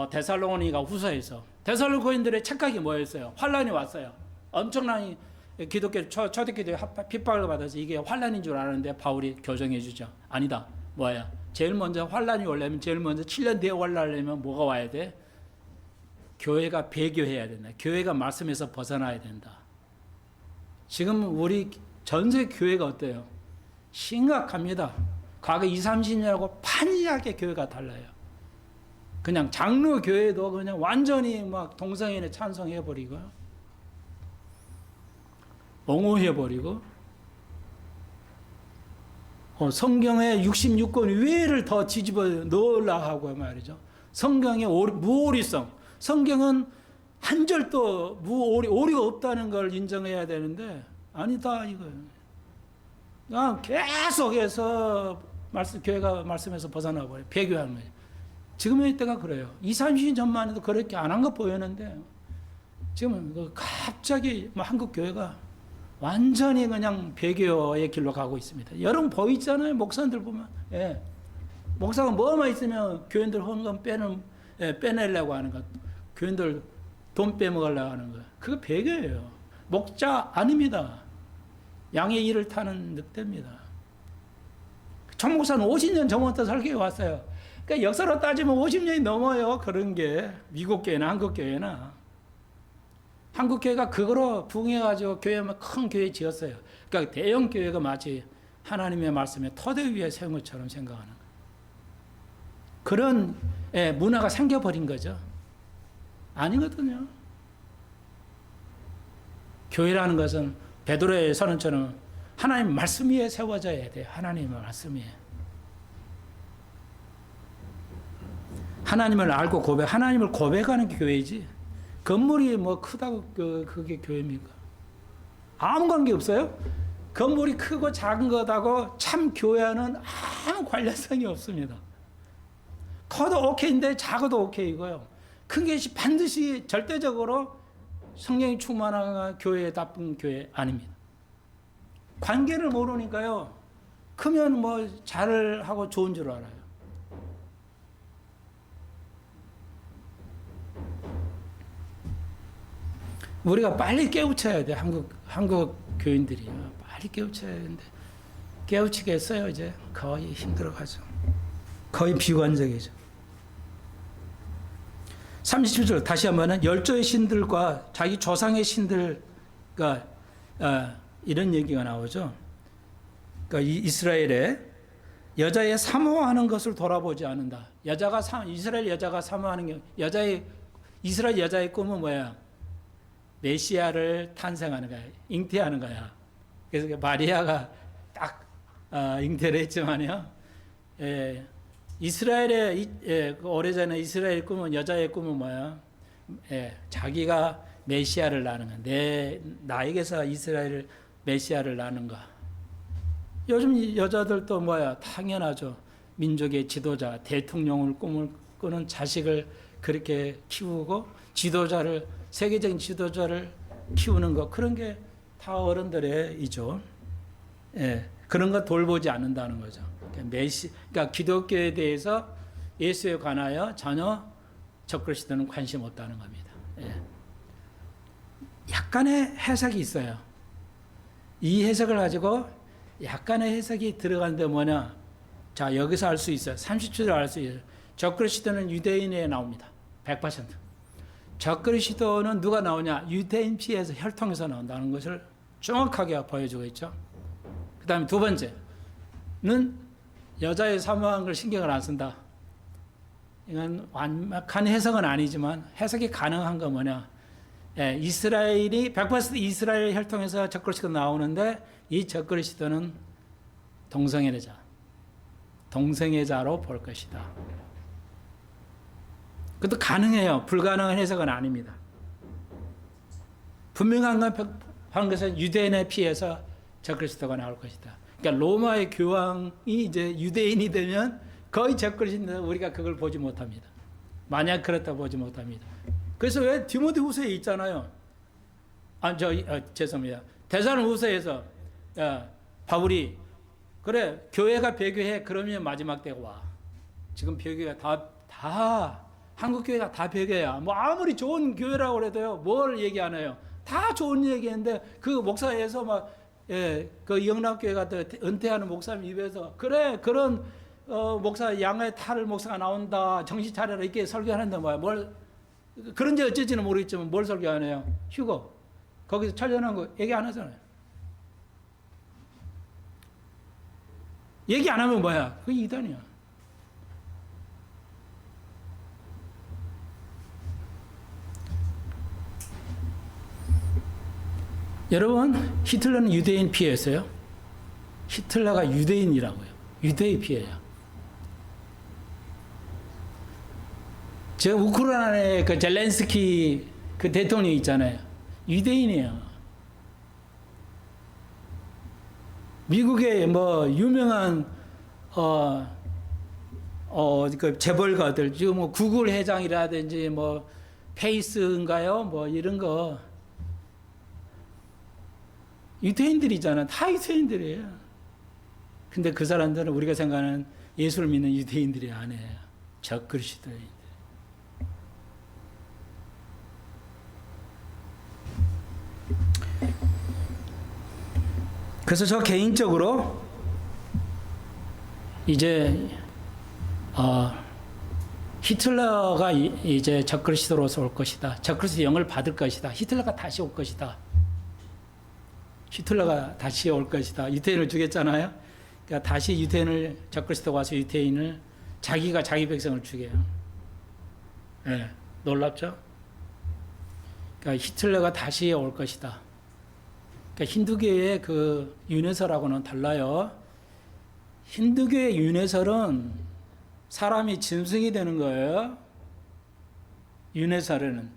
데살로니가 후서에서. 데살로니가인들의 착각이 뭐였어요? 환란이 왔어요. 엄청난 기독교 초대교회에 핍박을 받아서 이게 환란인 줄 아는데 바울이 교정해 주죠. 아니다. 뭐야? 제일 먼저 환란이 오려면 제일 먼저 7년 뒤에 환란하려면 뭐가 와야 돼? 교회가 배교해야 된다. 교회가 말씀에서 벗어나야 된다. 지금 우리 전세 교회가 어때요? 심각합니다. 과거 20, 30년하고 판이하게 교회가 달라요. 그냥 장로 교회도 그냥 완전히 막 동성애에 찬성해버리고, 옹호해버리고, 성경의 66권 외를 더 뒤집어 넣으려고 하고 말이죠. 성경의 무오리성. 성경은 한 절도 오리가 없다는 걸 인정해야 되는데, 아니다, 이거예요. 계속해서 교회가 말씀에서 벗어나 버려요. 배교하는 거예요. 지금의 때가 그래요. 20, 30년 전만 해도 그렇게 안 한 거 보였는데 지금은 갑자기 한국 교회가 완전히 그냥 배교의 길로 가고 있습니다. 여러분 보이잖아요. 목사님들 보면. 예. 목사가 뭐만 있으면 교인들 헌금 빼내려고 하는 것. 교인들 돈 빼먹으려고 하는 거. 그거 배교예요. 목자 아닙니다. 양의 이를 타는 늑대입니다. 정 목사는 50년 전부터 설교해 왔어요. 그러니까 역사로 따지면 50년이 넘어요. 그런 게 미국 교회나 한국 교회나. 한국 교회가 그거로 부응해가지고 큰 교회 지었어요. 그러니까 대형 교회가 마치 하나님의 말씀에 토대 위에 세운 것처럼 생각하는 거예요. 그런 문화가 생겨버린 거죠. 아니거든요. 교회라는 것은 베드로의 선언처럼 하나님 말씀 위에 세워져야 돼요. 하나님의 말씀 위에. 하나님을 알고 하나님을 고백하는 게 교회지. 건물이 뭐 크다고 그게 교회입니까? 아무 관계 없어요. 건물이 크고 작은 것하고 참 교회와는 아무 관련성이 없습니다. 커도 오케이인데 작아도 오케이고요. 큰 것이 반드시 절대적으로 성령이 충만한 교회에 나쁜 교회 아닙니다. 관계를 모르니까요. 크면 뭐 잘하고 좋은 줄 알아요. 우리가 빨리 깨우쳐야 돼. 한국 교인들이요. 빨리 깨우쳐야 되는데 깨우치겠어요. 이제 거의 힘들어가죠. 거의 비관적이죠. 37절 다시 한번은 열조의 신들과 자기 조상의 신들과 이런 얘기가 나오죠. 그러니까 이스라엘의 여자의 사모하는 것을 돌아보지 않는다. 이스라엘 여자가 사모하는 게 이스라엘 여자의 꿈은 뭐야? 메시아를 탄생하는 거야. 잉태하는 거야. 그래서 마리아가 딱 잉태를 했지만요. 이스라엘의 오래전에 이스라엘 꿈은 여자의 꿈은 뭐야? 자기가 메시아를 낳는 거야. 나에게서 이스라엘 메시아를 낳는 거. 요즘 여자들도 뭐야? 당연하죠. 민족의 지도자, 대통령을 꿈을 꾸는 자식을 그렇게 키우고 세계적인 지도자를 키우는 거, 그런 게 다 어른들의 이죠. 그런 거 돌보지 않는다는 거죠. 그러니까 기독교에 대해서 예수에 관하여 전혀 적그리스도는 관심 없다는 겁니다. 약간의 해석이 있어요. 이 해석을 가지고 약간의 해석이 들어가는데 뭐냐? 자, 여기서 알 수 있어요. 30초를 알 수 있어요. 적그리스도는 유대인에 나옵니다. 100%. 적그리스도는 누가 나오냐? 유대인 피에서 혈통에서 나온다는 것을 정확하게 보여주고 있죠. 그 다음에 두 번째는 여자의 사모한 걸 신경을 안 쓴다. 이건 완벽한 해석은 아니지만 해석이 가능한 건 뭐냐? 이스라엘이 100% 이스라엘 혈통에서 적그리스도 나오는데 이 적그리스도는 동성애자로 볼 것이다. 그것도 가능해요. 불가능한 해석은 아닙니다. 분명한 것은 유대인의 피에서 적그리스도가 나올 것이다. 그러니까 로마의 교황이 이제 유대인이 되면 거의 적그리스도인데 우리가 그걸 보지 못합니다. 만약 그렇다 보지 못합니다. 그래서 왜 디모데후서에 있잖아요. 죄송합니다. 데살로니가후서에서 바울이 그래 교회가 배교해 그러면 마지막 때가 와. 지금 배교가 다 한국 교회가 다 배교야. 뭐 아무리 좋은 교회라고 그래도요. 뭘 얘기 안 해요. 다 좋은 얘기인데 그 목사에서 그 영락교회가 은퇴하는 목사님 입에서 그래 그런 목사 양의 탈을 목사가 나온다. 정신 차려라 이렇게 설교하는데 뭘 그런지 어쩔지는 모르겠지만 뭘 설교 안 해요. 휴거 거기서 촬영한 거 얘기 안 하잖아요. 얘기 안 하면 뭐야? 그게 이단이야. 여러분, 히틀러는 유대인 피해였어요. 히틀러가 유대인이라고요. 유대인 피해야. 저 우크라이나의 그 젤렌스키 그 대통령 있잖아요. 유대인이에요. 미국의 뭐 유명한 그 재벌가들 지금 뭐 구글 회장이라든지 뭐 페이스인가요? 뭐 이런 거 유대인들이잖아. 다 유대인들이에요. 근데 그 사람들은 우리가 생각하는 예수를 믿는 유대인들이 아니에요. 적그리스도인들. 그래서 저 개인적으로 이제 히틀러가 이제 적그리스도로서 올 것이다. 적그리스도 영을 받을 것이다. 히틀러가 다시 올 것이다. 히틀러가 다시 올 것이다. 유태인을 죽였잖아요. 그러니까 다시 유태인을 적그리스도가 와서 유태인을 자기가 자기 백성을 죽여요. 네, 놀랍죠? 그러니까 히틀러가 다시 올 것이다. 그러니까 힌두교의 그 윤회설하고는 달라요. 힌두교의 윤회설은 사람이 짐승이 되는 거예요. 윤회설에는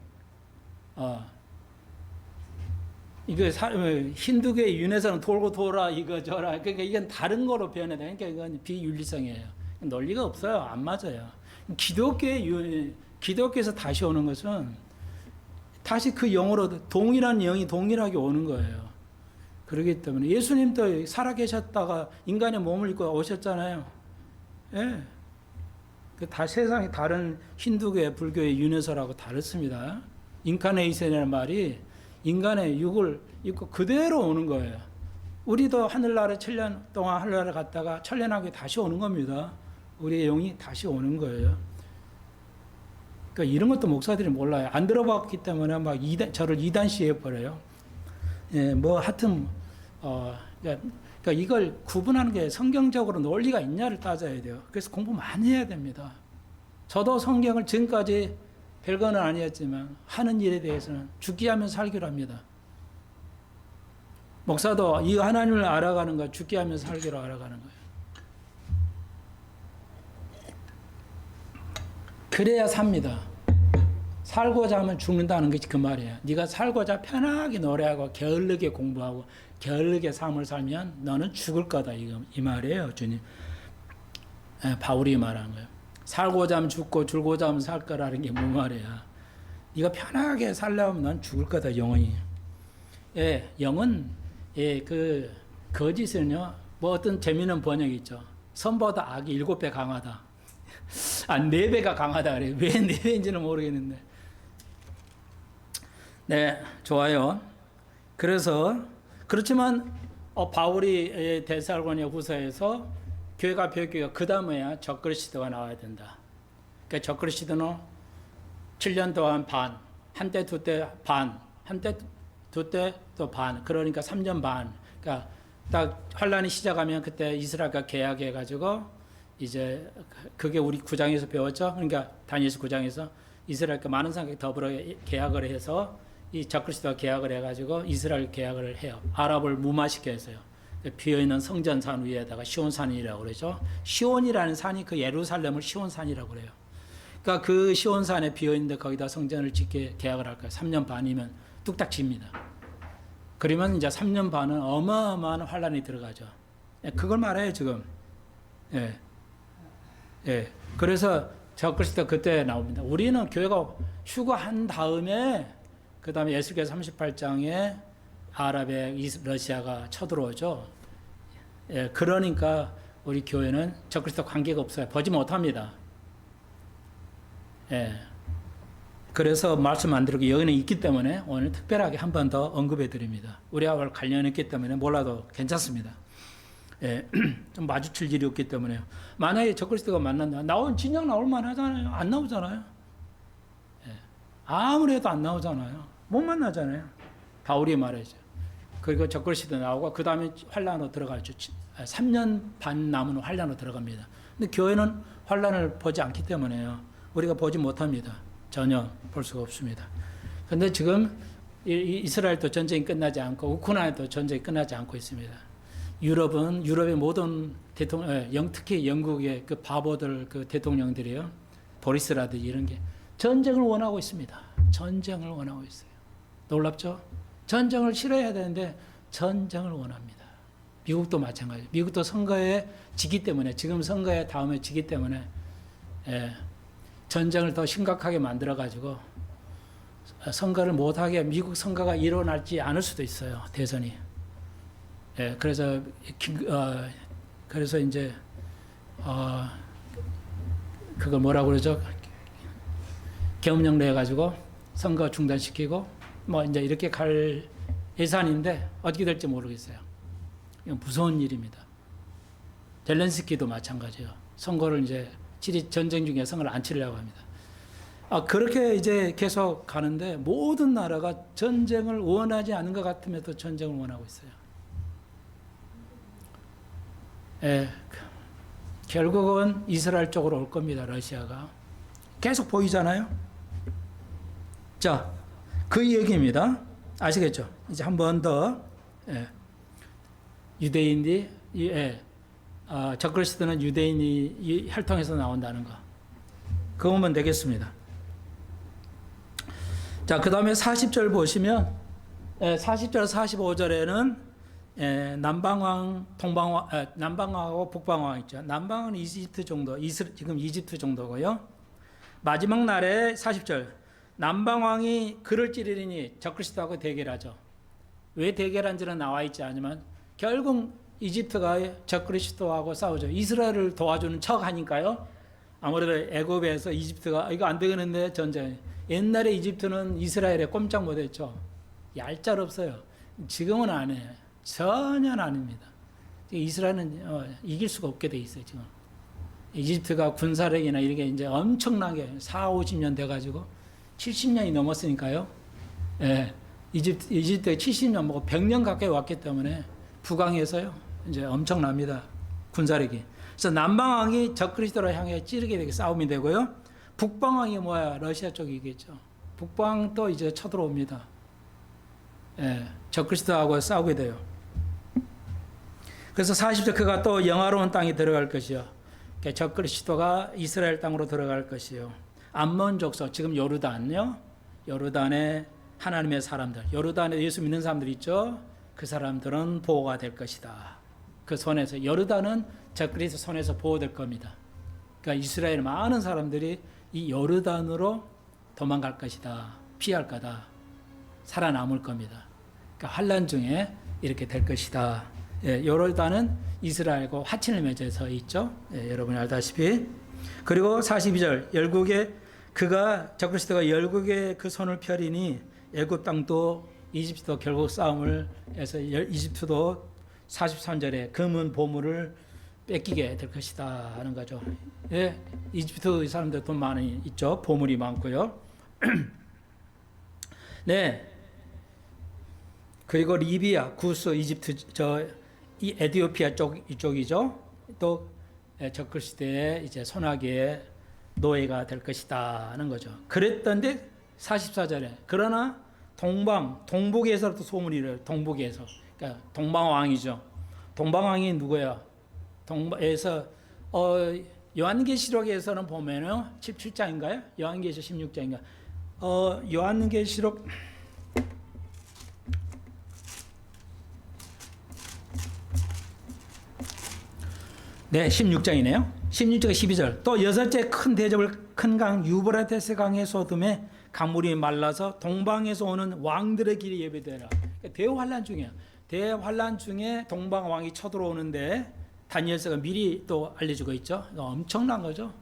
힌두교의 윤회설은 돌고 돌아 이거저라. 그러니까 이건 다른 거로 표현해야 돼. 그러니까 이건 비윤리성이에요. 논리가 없어요. 안 맞아요. 기독교에서 다시 오는 것은 다시 그 영으로 동일한 영이 동일하게 오는 거예요. 그렇기 때문에 예수님도 살아계셨다가 인간의 몸을 입고 오셨잖아요. 예. 다 세상이 다른 힌두교의 불교의 윤회설하고 다릅니다. 인카네이션이라는 말이 인간의 육을 입고 그대로 오는 거예요. 우리도 하늘나라에 7년 동안 하늘나라에 갔다가 천년하게 다시 오는 겁니다. 우리의 영이 다시 오는 거예요. 그러니까 이런 것도 목사들이 몰라요. 안 들어봤기 때문에 막 저를 이단시해 버려요. 예, 뭐 하여튼 그러니까 이걸 구분하는 게 성경적으로 논리가 있냐를 따져야 돼요. 그래서 공부 많이 해야 됩니다. 저도 성경을 지금까지 별거는 아니었지만 하는 일에 대해서는 죽기 하면 살기로 합니다. 목사도 이 하나님을 알아가는 거 죽기 하면 살기로 알아가는 거예요. 그래야 삽니다. 살고자 하면 죽는다는 것이 그 말이에요. 네가 살고자 편하게 노래하고 게을르게 공부하고 게을르게 삶을 살면 너는 죽을 거다 이 말이에요. 주님. 바울이 말한 거예요. 살고자 하면 죽고 줄고자 하면 살 거라는 게 뭔 말이야. 네가 편하게 살려면 넌 죽을 거다 영원히. 예, 영은 그 거짓은요. 뭐 어떤 재미있는 번역이 있죠. 선보다 악이 7배 강하다. 4배가 강하다 그래요. 왜 4배인지는 모르겠는데. 네, 좋아요. 그래서 그렇지만 바울이 데살로니가 후서에서 교회가 벽교가 그 다음에야 적그리스도가 나와야 된다. 그러니까 적그리스도는 7년 동안 반, 한때 두 때 반, 한때 두 때 또 반, 그러니까 3년 반. 그러니까 딱 환란이 시작하면 그때 이스라엘과 계약해가지고 이제 그게 우리 9장에서 배웠죠. 그러니까 다니엘서 9장에서 이스라엘과 많은 사람과 더불어 계약을 해서 이 적그리스도와 계약을 해가지고 이스라엘 계약을 해요. 아랍을 무마시켜 했어요. 비어있는 성전산 위에다가 시온산이라고 그러죠. 시온이라는 산이 그 예루살렘을 시온산이라고 그래요. 그러니까 그 시온산에 비어있는데 거기다 성전을 짓게 계약을 할 거예요. 3년 반이면 뚝딱 집니다. 그러면 이제 3년 반은 어마어마한 환란이 들어가죠. 그걸 말해요 지금. 예. 예. 그래서 적그리스도 그때 나옵니다. 우리는 교회가 휴거한 다음에 그 다음에 에스겔 38장에 아랍의 러시아가 쳐들어오죠. 예, 그러니까 우리 교회는 적그리스도 관계가 없어요. 보지 못합니다. 예. 그래서 말씀 안 드리고 여기는 있기 때문에 오늘 특별하게 한 번 더 언급해 드립니다. 우리하고 관련했기 때문에 몰라도 괜찮습니다. 예, 좀 마주칠 일이 없기 때문에요. 만약에 적그리스도가 만난다. 진작 나올 만하잖아요. 안 나오잖아요. 예, 아무래도 안 나오잖아요. 못 만나잖아요. 바울이 말하죠. 그리고 적그리스도 나오고 그 다음에 환란으로 들어가죠. 3년 반 남은 환란으로 들어갑니다. 근데 교회는 환란을 보지 않기 때문에요. 우리가 보지 못합니다. 전혀 볼 수가 없습니다. 그런데 지금 이스라엘도 전쟁이 끝나지 않고 우크라이나도 전쟁이 끝나지 않고 있습니다. 유럽의 모든 대통령, 특히 영국의 그 바보들 그 대통령들이요, 보리스라든지 이런 게 전쟁을 원하고 있습니다. 전쟁을 원하고 있어요. 놀랍죠? 전쟁을 싫어해야 되는데 전쟁을 원합니다. 미국도 마찬가지. 미국도 선거에 지기 때문에 지금 선거에 다음에 지기 때문에 전쟁을 더 심각하게 만들어 가지고 선거를 못하게 미국 선거가 일어날지 않을 수도 있어요. 대선이. 예, 그래서 이제 그걸 뭐라고 그러죠? 계엄령 내 가지고 선거 중단시키고 뭐 이제 이렇게 갈 예산인데 어떻게 될지 모르겠어요. 이건 무서운 일입니다. 젤렌스키도 마찬가지예요. 선거를 이제 전쟁 중에 선거를 안 치려고 합니다. 그렇게 이제 계속 가는데 모든 나라가 전쟁을 원하지 않는 것 같으면서 전쟁을 원하고 있어요. 결국은 이스라엘 쪽으로 올 겁니다. 러시아가. 계속 보이잖아요. 자, 그 얘기입니다. 아시겠죠? 이제 한 번 더. 유대인이, 적그리스도는 유대인이 혈통에서 나온다는 거. 그거 보면 되겠습니다. 자, 그 다음에 40절 보시면, 40절, 45절에는 남방왕, 남방왕하고 북방왕 있죠. 남방은 이집트 정도, 지금 이집트 정도고요. 마지막 날에 40절, 남방왕이 그를 찌르리니 적그리스도하고 대결하죠. 왜 대결한지는 나와 있지 않지만 결국 이집트가 적그리스도하고 싸우죠. 이스라엘을 도와주는 척 하니까요. 아무래도 애굽에서 이집트가 이거 안 되겠는데 전쟁. 옛날에 이집트는 이스라엘에 꼼짝 못했죠. 얄짤없어요. 지금은 안 해요. 전혀 아닙니다. 이스라엘은 이길 수가 없게 돼 있어요. 지금 이집트가 군사력이나 이런 게 이제 엄청나게 40-50년 돼가지고 70년이 넘었으니까요. 이집트에 70년 먹고 100년 가까이 왔기 때문에 북왕에서요. 이제 엄청납니다. 군사력이. 그래서 남방왕이 적그리스도를 향해 찌르게 되게 싸움이 되고요. 북방왕이 뭐야? 러시아 쪽이겠죠. 북방도 이제 쳐들어옵니다. 적그리스도하고 싸우게 돼요. 그래서 40절 그가 또 영화로운 땅에 들어갈 것이요. 적그리스도가 이스라엘 땅으로 들어갈 것이요. 암몬 족속, 지금 요르단요. 요르단의 하나님의 사람들, 요르단에 예수 믿는 사람들 있죠. 그 사람들은 보호가 될 것이다. 그 손에서, 요르단은 적그리스도 손에서 보호될 겁니다. 그러니까 이스라엘 많은 사람들이 이 요르단으로 도망갈 것이다. 피할 거다. 살아남을 겁니다. 그러니까 환란 중에 이렇게 될 것이다. 요르단은 이스라엘과 화친을 맺어서 있죠. 여러분이 알다시피. 그리고 42절 열국에 그가 적그리스도가 열국에 그 손을 펴리니 애굽 땅도 이집트도 결국 싸움을 해서 이집트도 43절에 금은 보물을 뺏기게 될 것이다 하는 거죠. 이집트 사람들 돈 많이 있죠. 보물이 많고요. 네. 그리고 리비아, 구스, 이집트 이 에티오피아 이쪽이죠. 또 적그리스도의 이제 손아귀의 노예가 될 것이다 하는 거죠. 그랬던데 44절에 그러나 동북에서부터 소문이 일어요. 동북에서. 그러니까 동방왕이죠. 동방왕이 누구예요? 동방에서 요한계시록에서는 보면은 17장인가요? 요한계시록 16장인가? 요한계시록 네, 16장이네요. 16장 12절. 또 여섯째 큰 대접을 큰 강 유브라테스 강에 쏟음에 강물이 말라서 동방에서 오는 왕들의 길이 예배되라. 그러니까 대환란 중이에요. 대환란 중에 동방 왕이 쳐들어오는데 다니엘서가 미리 또 알려주고 있죠. 엄청난 거죠.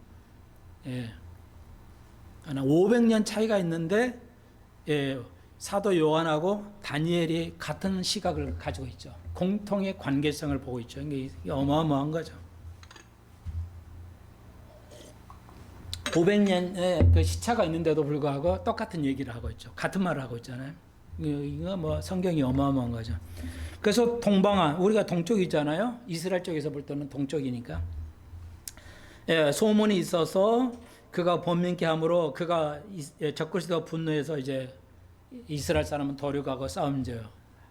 500년 차이가 있는데 사도 요한하고 다니엘이 같은 시각을 가지고 있죠. 공통의 관계성을 보고 있죠. 이게 어마어마한 거죠. 500년의 그 시차가 있는데도 불구하고 똑같은 얘기를 하고 있죠. 같은 말을 하고 있잖아요. 이거 뭐 성경이 어마어마한 거죠. 그래서 동방아, 우리가 동쪽 있잖아요. 이스라엘 쪽에서 볼 때는 동쪽이니까. 소문이 있어서 그가 번민케 함으로 그가 적그리스도가 분노해서 이제 이스라엘 사람은 도륙하고 싸움져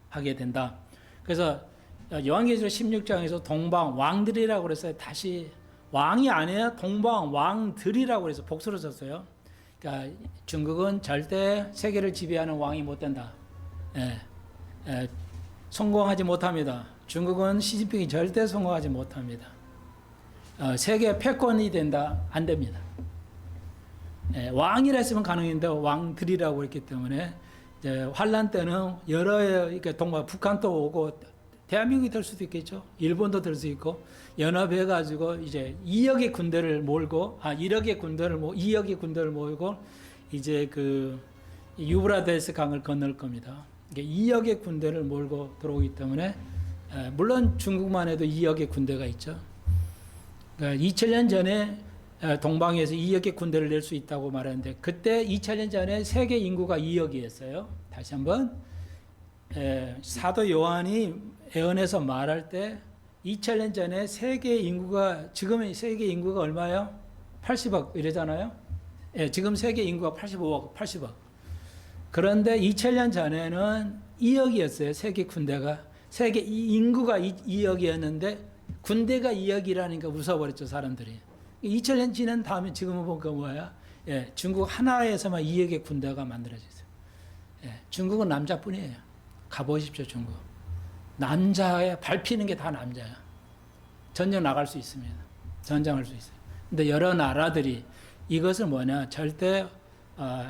하게 된다. 그래서 요한계시록 16장에서 동방 왕들이라고 그래서 다시 왕이 아니에요. 동방 왕들이라고 그래서 복수를 썼어요. 그러니까 중국은 절대 세계를 지배하는 왕이 못 된다. 성공하지 못합니다. 중국은 시진핑이 절대 성공하지 못합니다. 세계 패권이 된다? 안 됩니다. 왕이라 했으면 가능인데 왕들이라고 했기 때문에 이제 환란 때는 여러 동방 북한도 오고 대한민국이 될 수도 있겠죠. 일본도 될 수 있고 연합해가지고 이제 2억의 군대를 몰고 1억의 군대를 2억의 군대를 모이고 이제 그 유브라데스 강을 건널 겁니다. 2억의 군대를 몰고 들어오기 때문에 물론 중국만 해도 2억의 군대가 있죠. 그러니까 2000년 전에 동방에서 2억의 군대를 낼 수 있다고 말하는데 그때 2000년 전에 세계 인구가 2억이었어요. 다시 한번 사도 요한이 예언에서 말할 때 2000년 전에 세계 인구가 지금의 세계 인구가 얼마예요? 80억 이러잖아요. 지금 세계 인구가 85억, 80억. 그런데 2000년 전에는 2억이었어요. 세계 군대가. 세계 인구가 2억이었는데 군대가 2억이라니까 웃어버렸죠, 사람들이. 2000년 지난 다음에 지금은 보니까 뭐야? 중국 하나에서만 2억의 군대가 만들어졌어요. 중국은 남자뿐이에요. 가보십시오, 중국. 남자에 밟히는 게 다 남자야. 전쟁 나갈 수 있습니다. 전쟁할 수 있어요. 근데 여러 나라들이 이것은 뭐냐? 절대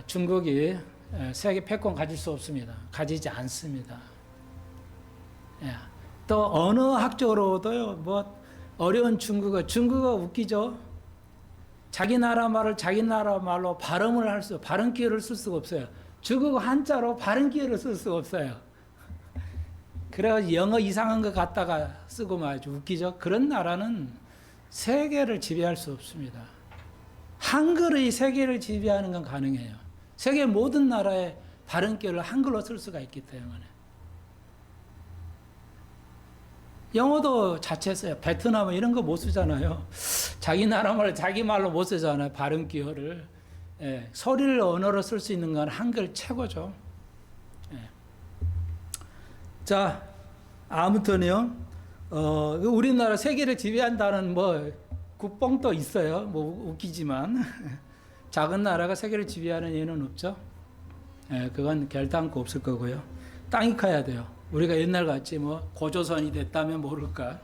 중국이 세계 패권 가질 수 없습니다. 가지지 않습니다. 또 언어학적으로도요, 뭐 어려운 중국어 웃기죠. 자기 나라 말을 자기 나라 말로 발음을 발음 기호를 쓸 수가 없어요. 중국어 한자로 발음 기호를 쓸 수가 없어요. 그래서 영어 이상한 거 갖다가 쓰고 말이죠. 웃기죠. 그런 나라는 세계를 지배할 수 없습니다. 한글의 세계를 지배하는 건 가능해요. 세계 모든 나라의 발음기를 한글로 쓸 수가 있기 때문에. 영어도 자체 써요. 베트남은 이런 거 못 쓰잖아요. 자기 나라 말 자기 말로 못 쓰잖아요. 발음 기호를. 소리를 언어로 쓸 수 있는 건 한글 최고죠. 자, 아무튼요. 우리나라 세계를 지배한다는 뭐 국뽕도 있어요. 뭐 웃기지만 작은 나라가 세계를 지배하는 예는 없죠. 그건 결단코 없을 거고요. 땅이 커야 돼요. 우리가 옛날 같이 뭐 고조선이 됐다면 모를까.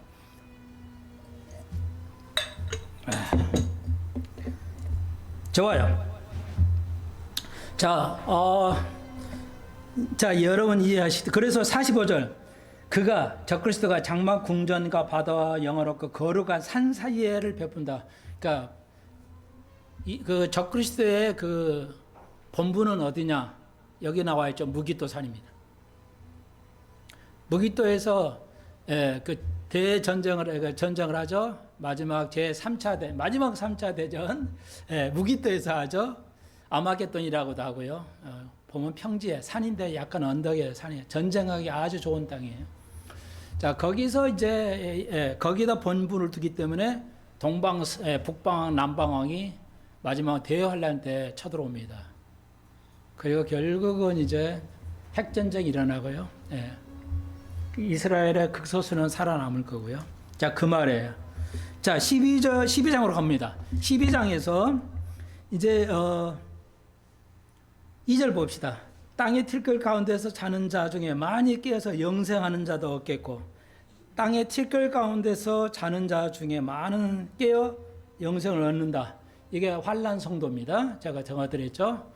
좋아요. 자, 여러분 이해하시죠? 그래서 45절. 그가 적그리스도가 장막 궁전과 바다와 영화롭고 거룩한 산 사이에를 베푼다. 그러니까 그 적그리스도의 그 본부는 어디냐? 여기 나와 있죠. 무기토 산입니다. 무기토에서 그 전쟁을 하죠. 마지막 마지막 3차 대전 무기토에서 하죠. 아마겟돈이라고도 하고요. 보면 평지에 산인데 약간 언덕에 산이에요. 전쟁하기 아주 좋은 땅이에요. 자, 거기서 이제 거기다 본부를 두기 때문에 북방왕, 남방왕이 마지막 대환란 때 쳐들어옵니다. 그리고 결국은 이제 핵전쟁이 일어나고요. 이스라엘의 극소수는 살아남을 거고요. 자, 그 말이에요. 자, 12장으로 갑니다. 12장에서 이제 2절 봅시다. 땅의 틀끌 가운데서 자는 자 중에 많이 깨어서 영생하는 자도 없겠고, 땅의 틀끌 가운데서 자는 자 중에 많은 깨어 영생을 얻는다. 이게 환란 성도입니다. 제가 정화드렸죠.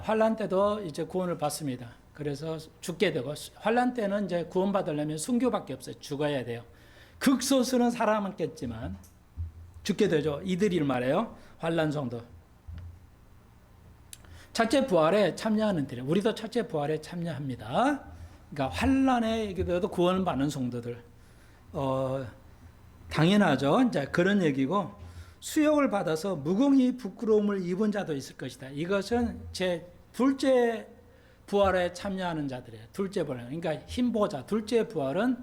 환란 때도 이제 구원을 받습니다. 그래서 죽게 되고, 환란 때는 이제 구원받으려면 순교밖에 없어요. 죽어야 돼요. 극소수는 살아남겠지만 죽게 되죠. 이들이 말해요. 환란 성도. 첫째 부활에 참여하는 들이 우리도 첫째 부활에 참여합니다. 그러니까 환란에 그래도 구원을 받는 성도들. 당연하죠. 이제 그런 얘기고, 수욕을 받아서 무궁히 부끄러움을 입은 자도 있을 것이다. 이것은 제 둘째 부활에 참여하는 자들이에요. 둘째 부활. 그러니까 흰보자. 둘째 부활은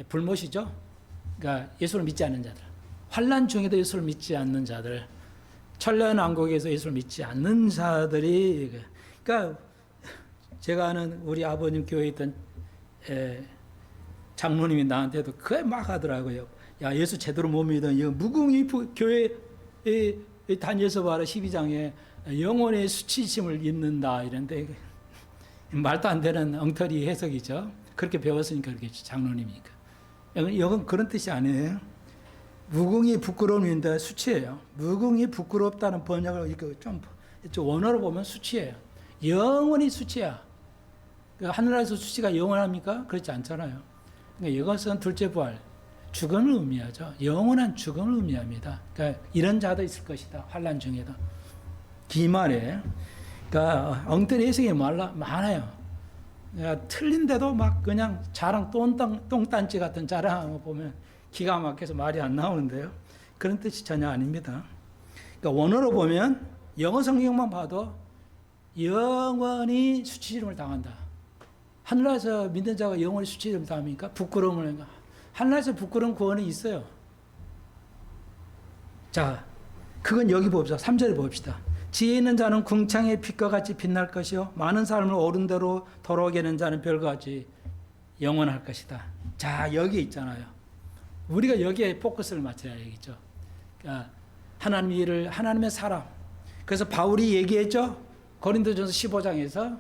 불못이죠. 그러니까 예수를 믿지 않는 자들. 환란 중에도 예수를 믿지 않는 자들. 천년왕국에서 예수를 믿지 않는 자들이, 그러니까 제가 아는 우리 아버님 교회에 있던 장로님이 나한테도 그게 막 하더라고요. 야, 예수 제대로 못 믿어. 무궁히 교회에 다니엘서 봐라 12장에 영혼의 수치심을 입는다 이런데, 말도 안 되는 엉터리 해석이죠. 그렇게 배웠으니까 그렇겠죠. 장로님이니까. 이건 그런 뜻이 아니에요. 무궁히 부끄러움인데 수치예요. 무궁히 부끄럽다는 번역을 이렇게 좀 원어로 보면 수치예요. 영원히 수치야. 하늘에서 수치가 영원합니까? 그렇지 않잖아요. 그러니까 이것은 둘째 부활, 죽음을 의미하죠. 영원한 죽음을 의미합니다. 그러니까 이런 자도 있을 것이다. 환란 중에도. 기말에. 그러니까 엉터리 해석이 많아요. 야, 틀린데도 막 그냥 자랑 똥단지 같은 자랑하는 거 보면 기가 막혀서 말이 안 나오는데요. 그런 뜻이 전혀 아닙니다. 그러니까 원어로 보면 영어 성경만 봐도 영원히 수치심을 당한다. 하늘나라에서 믿는 자가 영원히 수치심을 당합니까? 부끄러움을. 하늘나라에서 부끄러운 구원이 있어요. 자, 그건 여기 봅시다. 3절에 봅시다. 지혜 있는 자는 궁창의 빛과 같이 빛날 것이요 많은 사람을 옳은 대로 돌아오게 하는 자는 별과 같이 영원할 것이다. 자, 여기 있잖아요. 우리가 여기에 포커스를 맞춰야겠죠. 그러니까 하나님 일을, 하나님의 사람. 그래서 바울이 얘기했죠. 고린도전서 15장에서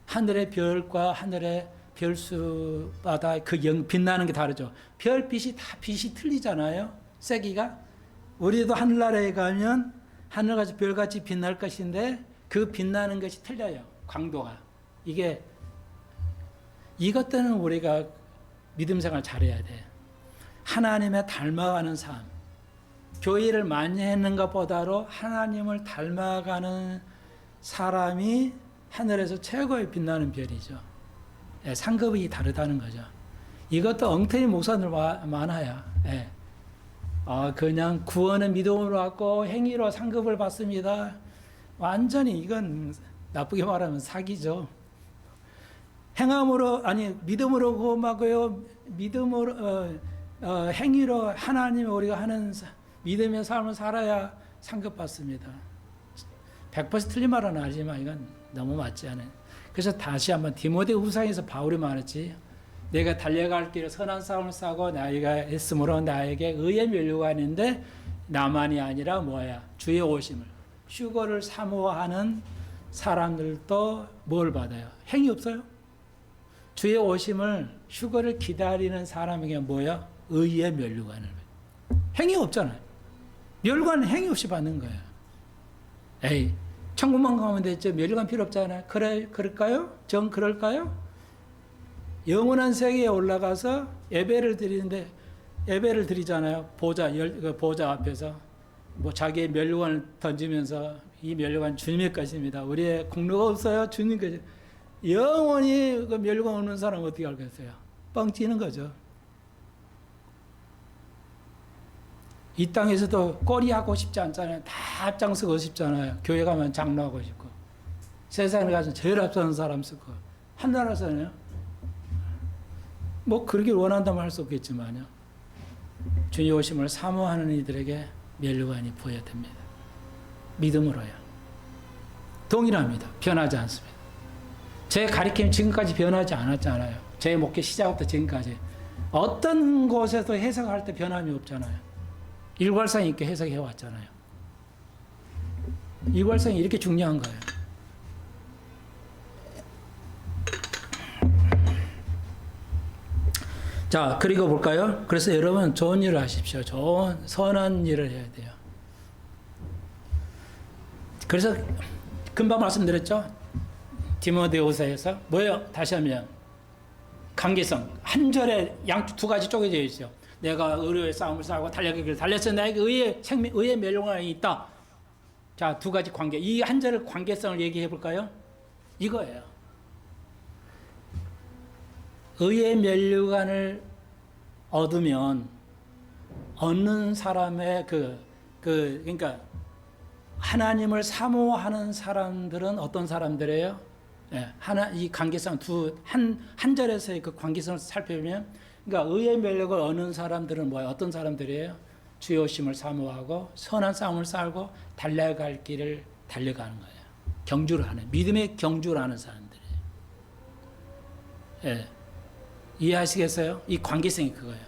하늘의 별과 하늘의 별수마다 그 빛나는 게 다르죠. 별빛이 다 빛이 틀리잖아요. 세기가. 우리도 하늘나라에 가면 하늘같이 별같이 빛날 것인데 그 빛나는 것이 틀려요. 광도가. 이것 때는 우리가 믿음 생활 잘해야 돼. 하나님의 닮아가는 삶. 교회를 많이 했는 것보다도 하나님을 닮아가는 사람이 하늘에서 최고의 빛나는 별이죠. 상급이 다르다는 거죠. 이것도 엉터리 목사들 많아요. 그냥 구원은 믿음으로 받고 행위로 상급을 받습니다. 완전히 이건 나쁘게 말하면 사기죠. 믿음으로 구원받고요. 믿음으로 행위로 하나님 우리가 하는 믿음의 삶을 살아야 상급받습니다. 100% 틀린 말은 아니지만 이건 너무 맞지 않아요. 그래서 다시 한번 디모데후서에서 바울이 말했지. 내가 달려갈 길에 선한 싸움을 싸고 나이가 있으므로 나에게 의의 면류가 있는데 나만이 아니라 주의 오심을 휴거를 사모하는 사람들도 뭘 받아요? 행위 없어요? 주의 오심을 휴거를 기다리는 사람에게 의의 면류관을 행위 없잖아요. 면류관은 행위 없이 받는 거예요. 천국만 가면 됐죠. 면류관 필요 없잖아요. 그럴까요? 그럴까요? 영원한 세계에 올라가서 예배를 드리잖아요. 보좌 앞에서 자기의 면류관을 던지면서 이 면류관 주님의 것입니다. 우리의 공로가 없어요. 주님 것이. 영원히 그 면류관 없는 사람은 어떻게 알겠어요? 뻥치는 거죠. 이 땅에서도 꼬리하고 싶지 않잖아요. 다 앞장서고 싶잖아요. 교회 가면 장로하고 싶고 세상에 가서 제일 앞서는 사람 쓰고 한나라에서는요. 그러길 원한다면 할 수 없겠지만요. 주의 오심을 사모하는 이들에게 면류관이 부여됩니다. 믿음으로요. 동일합니다. 변하지 않습니다. 제 가르침이 지금까지 변하지 않았잖아요. 제 목회 시작부터 지금까지. 어떤 곳에서 해석할 때 변함이 없잖아요. 일괄성 있게 해석해 왔잖아요. 일괄성이 이렇게 중요한 거예요. 자, 그리고 볼까요? 그래서 여러분 좋은 일을 하십시오. 선한 일을 해야 돼요. 그래서 금방 말씀드렸죠? 디모데후서에서 다시 하면 관계성. 한 절에 양쪽 두 가지 쪼개져 있어요. 내가 의로의 싸움을 싸고 달려가기 길을 달렸어. 나에게 의의 면류관이 있다. 자, 두 가지 관계. 이 한 절의 관계성을 얘기해 볼까요? 이거예요. 의의 면류관을 얻으면 얻는 사람의 그러니까 하나님을 사모하는 사람들은 어떤 사람들이에요? 이 관계성 한 절에서의 그 관계성을 살펴보면, 그러니까 의의 면류관을 얻는 사람들은 어떤 사람들이에요? 주의 오심을 사모하고 선한 싸움을 싸고 달려갈 길을 달려가는 거예요. 경주를 하는, 믿음의 경주를 하는 사람들이에요. 이해하시겠어요? 이 관계성이 그거예요.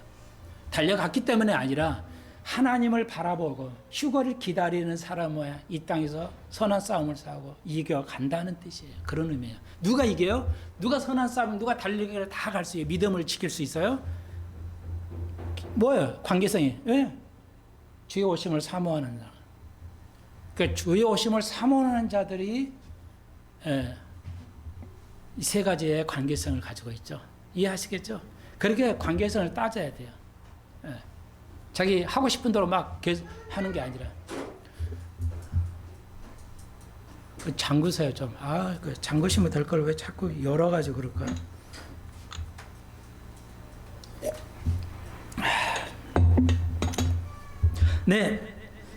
달려갔기 때문에 아니라 하나님을 바라보고 휴거를 기다리는 사람은 이 땅에서 선한 싸움을 싸우고 이겨간다는 뜻이에요. 그런 의미예요. 누가 이겨요? 누가 선한 싸움, 누가 달리기를 다 갈 수 있어요? 믿음을 지킬 수 있어요? 관계성이. 왜? 주의 오심을 사모하는 사람. 그러니까 주의 오심을 사모하는 자들이 이 세 가지의 관계성을 가지고 있죠. 이해하시겠죠? 그렇게 관계성을 따져야 돼요. 자기 하고 싶은 대로 막 하는 게 아니라. 잠그세요 좀. 잠그시면 될 걸 왜 자꾸 열어가지고 그럴까? 네.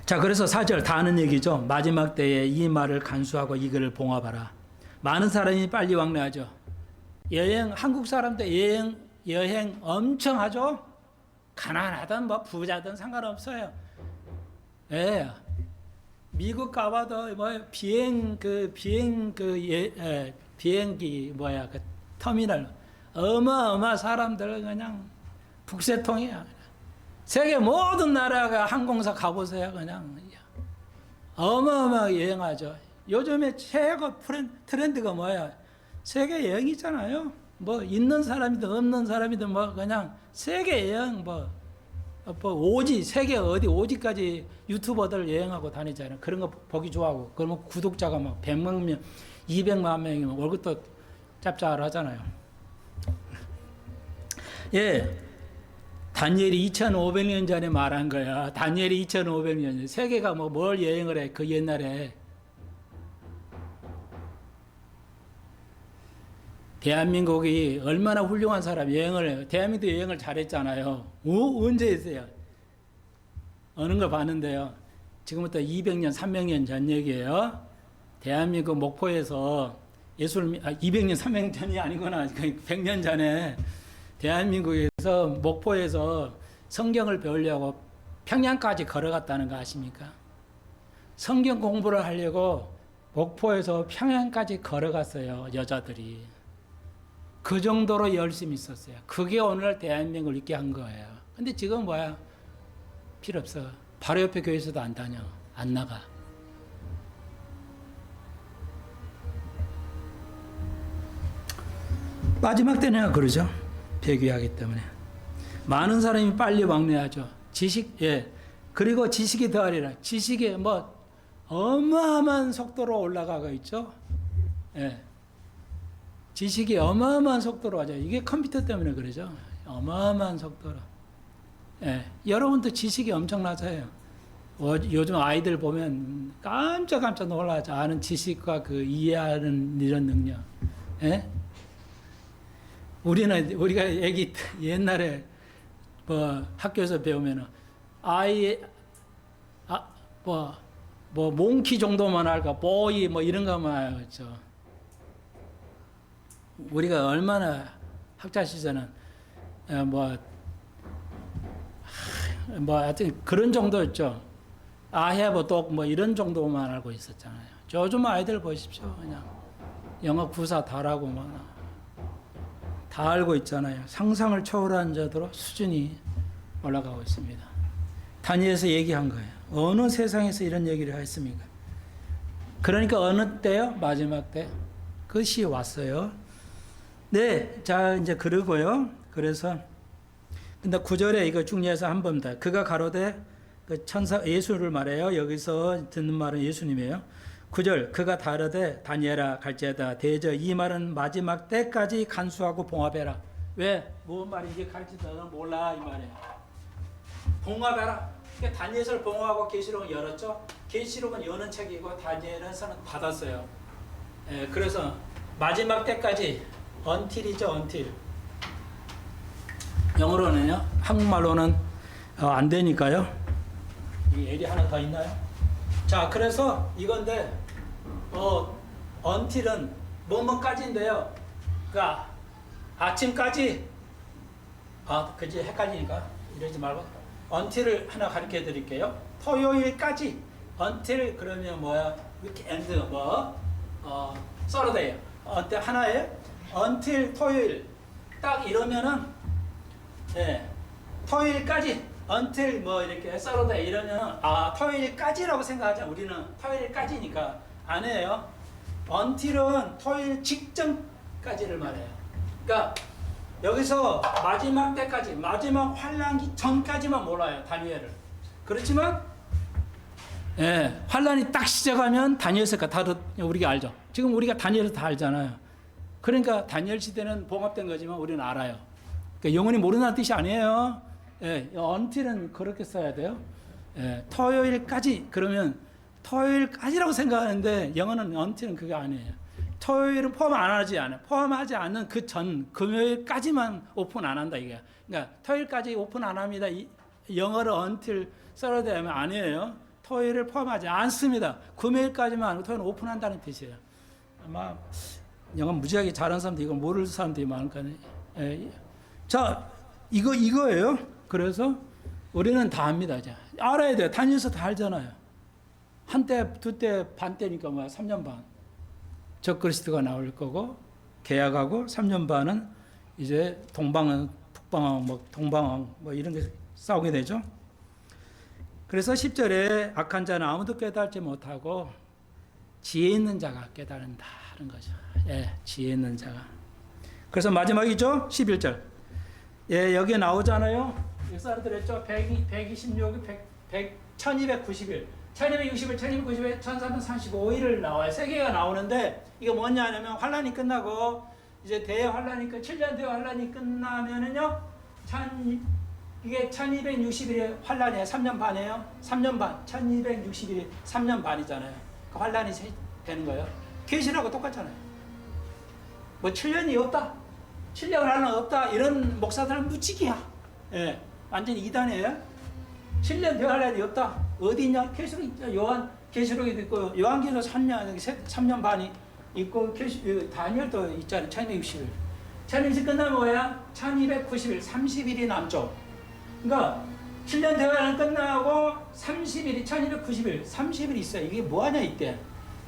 자, 그래서 4절 다 아는 얘기죠. 마지막 때에 이 말을 간수하고 이거를 봉합하라. 많은 사람이 빨리 왕래하죠. 여행, 한국 사람들 여행 엄청 하죠. 가난하든 뭐 부자든 상관없어요. 예. 미국 가봐도 뭐 비행기 그 터미널 어마어마 사람들 그냥 북새통이야. 세계 모든 나라가 항공사 가보세요. 그냥 어마어마하게 여행하죠. 요즘에 최고 트렌드가 뭐야? 세계 여행이잖아요. 뭐 있는 사람이든 없는 사람이든 뭐 그냥 세계 여행 뭐 오지 세계 어디 오지까지 유튜버들 여행하고 다니잖아요. 그런 거 보기 좋아하고 그러면 구독자가 막 100만 명, 200만 명이면 월급도 짭짤하잖아요. 예. 다니엘이 2500년 전에 말한 거야. 다니엘이 2500년 전에. 세계가 뭘 여행을 해. 그 옛날에. 대한민국이 얼마나 훌륭한 사람 여행을 해요. 대한민국도 여행을 잘했잖아요. 언제 했어요? 어느 걸 봤는데요. 지금부터 200년, 300년 전 얘기예요. 대한민국 목포에서 200년, 300년 전이 아니구나. 100년 전에 대한민국에서 목포에서 성경을 배우려고 평양까지 걸어갔다는 거 아십니까? 성경 공부를 하려고 목포에서 평양까지 걸어갔어요. 여자들이. 그 정도로 열심히 있었어요. 그게 오늘 대한민국을 있게 한 거예요. 근데 지금 뭐야? 필요 없어. 바로 옆에 교회에서도 안 다녀. 안 나가. 마지막 때는 그러죠. 배교하기 때문에. 많은 사람이 빨리 왕래하죠. 그리고 지식이 더하리라. 지식이 어마어마한 속도로 올라가고 있죠. 예. 지식이 어마어마한 속도로 가죠. 이게 컴퓨터 때문에 그러죠. 어마어마한 속도로. 예. 여러분도 지식이 엄청나서요. 요즘 아이들 보면 깜짝 놀라죠. 아는 지식과 그 이해하는 이런 능력. 예? 우리가 옛날에 학교에서 배우면은 몽키 정도만 할까, 보이 이런 것만 알겠죠. 우리가 얼마나 학자 시절은 하여튼 그런 정도였죠. have dog 이런 정도만 알고 있었잖아요. 요즘 아이들 보십시오. 그냥 영어 구사 다라고 다 알고 있잖아요. 상상을 초월한 자도로 수준이 올라가고 있습니다. 다니엘에서 얘기한 거예요. 어느 세상에서 이런 얘기를 했습니까? 그러니까 어느 때요? 마지막 때. 그 시 왔어요. 네, 자 이제 그러고요. 그래서 근데 9절에 이거 중요해서 한 번 더. 그가 가로되 그 천사 예수를 말해요. 여기서 듣는 말은 예수님이에요. 9절 그가 다르되 다니엘아 갈지어다 대저 이 말은 마지막 때까지 간수하고 봉합해라. 왜? 무슨 말인지 갈지 너는 몰라 이 말이에요. 봉합해라. 그러니까 다니엘을 봉합하고 계시록은 열었죠. 계시록은 여는 책이고 다니엘에서는 닫았어요. 예, 그래서 마지막 때까지 until이죠. until. 영어로는요. 한국말로는 안 되니까요. 이 L이 하나 더 있나요? 자, 그래서 이건데 until은 뭐뭐까지인데요. 그러니까 아침까지 그지 헷갈리니까 이러지 말고 until을 하나 가르쳐 드릴게요. 토요일까지 until 그러면 뭐야? weekend Saturday 하나에 until 토요일 딱 이러면은 토요일까지 until 이렇게 Saturday 이러면 토요일까지라고 생각하자. 우리는 토요일까지니까 아니에요. until은 토요일 직전까지를 말해요. 그러니까 여기서 마지막 때까지 마지막 환란기 전까지만 몰라요. 다니엘을. 그렇지만 환란이 딱 시작하면 다니엘서가 다 우리가 알죠. 지금 우리가 다니엘을 다 알잖아요. 그러니까 다니엘 시대는 봉합된 거지만 우리는 알아요. 그러니까 영원히 모른다는 뜻이 아니에요. until은 그렇게 써야 돼요. 토요일까지 그러면 토요일까지라고 생각하는데 영어는 until은 그게 아니에요. 토요일은 포함 안 하지 않아요. 포함하지 않는 그 전 금요일까지만 오픈 안 한다 이게. 그러니까 토요일까지 오픈 안 합니다. 영어로 until 써야 되면 아니에요. 토요일을 포함하지 않습니다. 금요일까지만 하고 토요일은 오픈한다는 뜻이에요. 아마 영어 무지하게 잘하는 사람도 이걸 모르는 사람들이 많을 거예요. 자, 이거예요. 그래서 우리는 다 압니다. 이제 알아야 돼요. 다니면서 다 알잖아요. 한때, 두때, 반때니까 뭐야, 3년 반. 적그리스도가 나올 거고, 계약하고, 3년 반은 이제 동방은, 북방왕, 뭐, 동방왕, 뭐 이런 게 싸우게 되죠. 그래서 10절에 악한 자는 아무도 깨달지 못하고, 지혜 있는 자가 깨달은다는 거죠. 예, 지혜 있는 자가. 그래서 마지막이죠. 11절. 예, 여기에 나오잖아요. 역사들했죠. 126, 1291, 1261, 1291, 1335일을 나와요. 세 개가 나오는데 이거 뭐냐 하면 환란이 끝나고 이제 대환란이 7년 대환란이 끝나면은요. 이게 1260일의 환란이에요. 3년 반이에요. 3년 반. 1260일이 3년 반이잖아요. 그 환란이 되는 거예요. 계시라고 똑같잖아요. 뭐 7년이 없다. 7년 하나 없다. 이런 목사들은 무지기야. 예. 완전히 이단이에요. 7년 대환란이 없다. 어디 있냐? 계시록 있죠. 요한 계시록에도 있고 요한계시록 3년 반이 있고 다니엘도 있잖아요. 1260일. 1260일 끝나면 뭐야? 1290일, 30일이 남죠. 그러니까 7년 대환란 끝나고 30일이 1290일, 30일 있어요. 이게 뭐하냐 이때.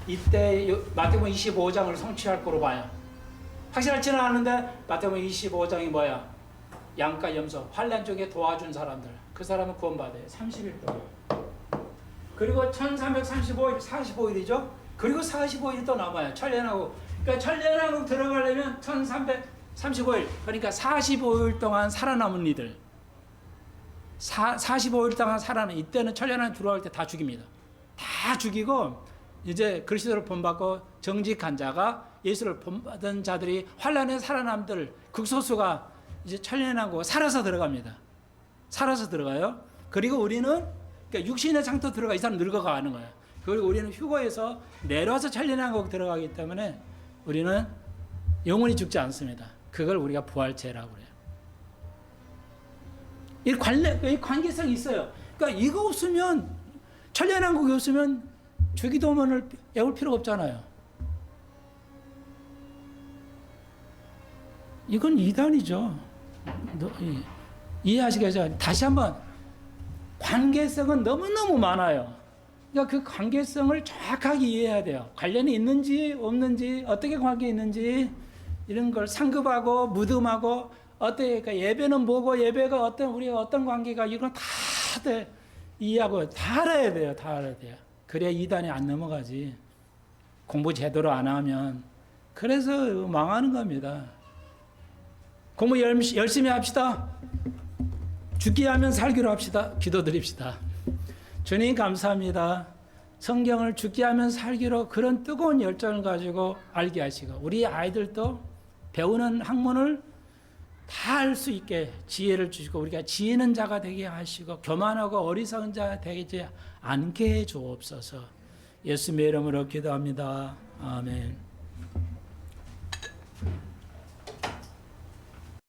이때 마태복음 25장을 성취할 거로 봐요. 확실하지는 않은데 마태복음 25장이 뭐야? 양가 염소, 환란 쪽에 도와준 사람들. 그 사람은 구원받아요. 30일 동안. 그리고 1335일, 45일이죠. 그리고 45일이 또 남아요. 천년하고. 그러니까 천년하고 들어가려면 1335일. 그러니까 45일 동안 살아남은 이들. 45일 동안 살아남은 이때는 천년하고 들어갈 때 다 죽입니다. 다 죽이고 이제 그리스도를 본받고 정직한 자가 예수를 본받은 자들이 환란에 살아남들 극소수가 이제 천년하고 살아서 들어갑니다. 살아서 들어가요. 그리고 우리는 그러니까 육신의 상태 들어가 이 사람 늙어가는 거예요. 그리고 우리는 휴거에서 내려와서 천년하고 들어가기 때문에 우리는 영원히 죽지 않습니다. 그걸 우리가 부활체라고 그래요. 이 관계성이 있어요. 그러니까 이거 없으면 천년왕국이 없으면 주기도문을 외울 필요가 없잖아요. 이건 이단이죠. 이해하시겠죠? 다시 한번 관계성은 너무너무 많아요. 그러니까 그 관계성을 정확하게 이해해야 돼요. 관련이 있는지 없는지 어떻게 관계 있는지 이런 걸 상급하고 무덤하고 어떻게 그러니까 예배는 뭐고 예배가 어떤 우리가 어떤 관계가 이건 다 이해하고 다 알아야 돼요. 다 알아야 돼요. 그래야 이단에 안 넘어가지. 공부 제대로 안 하면 그래서 망하는 겁니다. 공부 열심히 합시다. 죽기 하면 살기로 합시다. 기도드립시다. 주님 감사합니다. 성경을 죽기 하면 살기로 그런 뜨거운 열정을 가지고 알게 하시고 우리 아이들도 배우는 학문을 다 알 수 있게 지혜를 주시고 우리가 지혜 있는 자가 되게 하시고 교만하고 어리석은 자 되지 않게 해 주옵소서. 예수님의 이름으로 기도합니다. 아멘.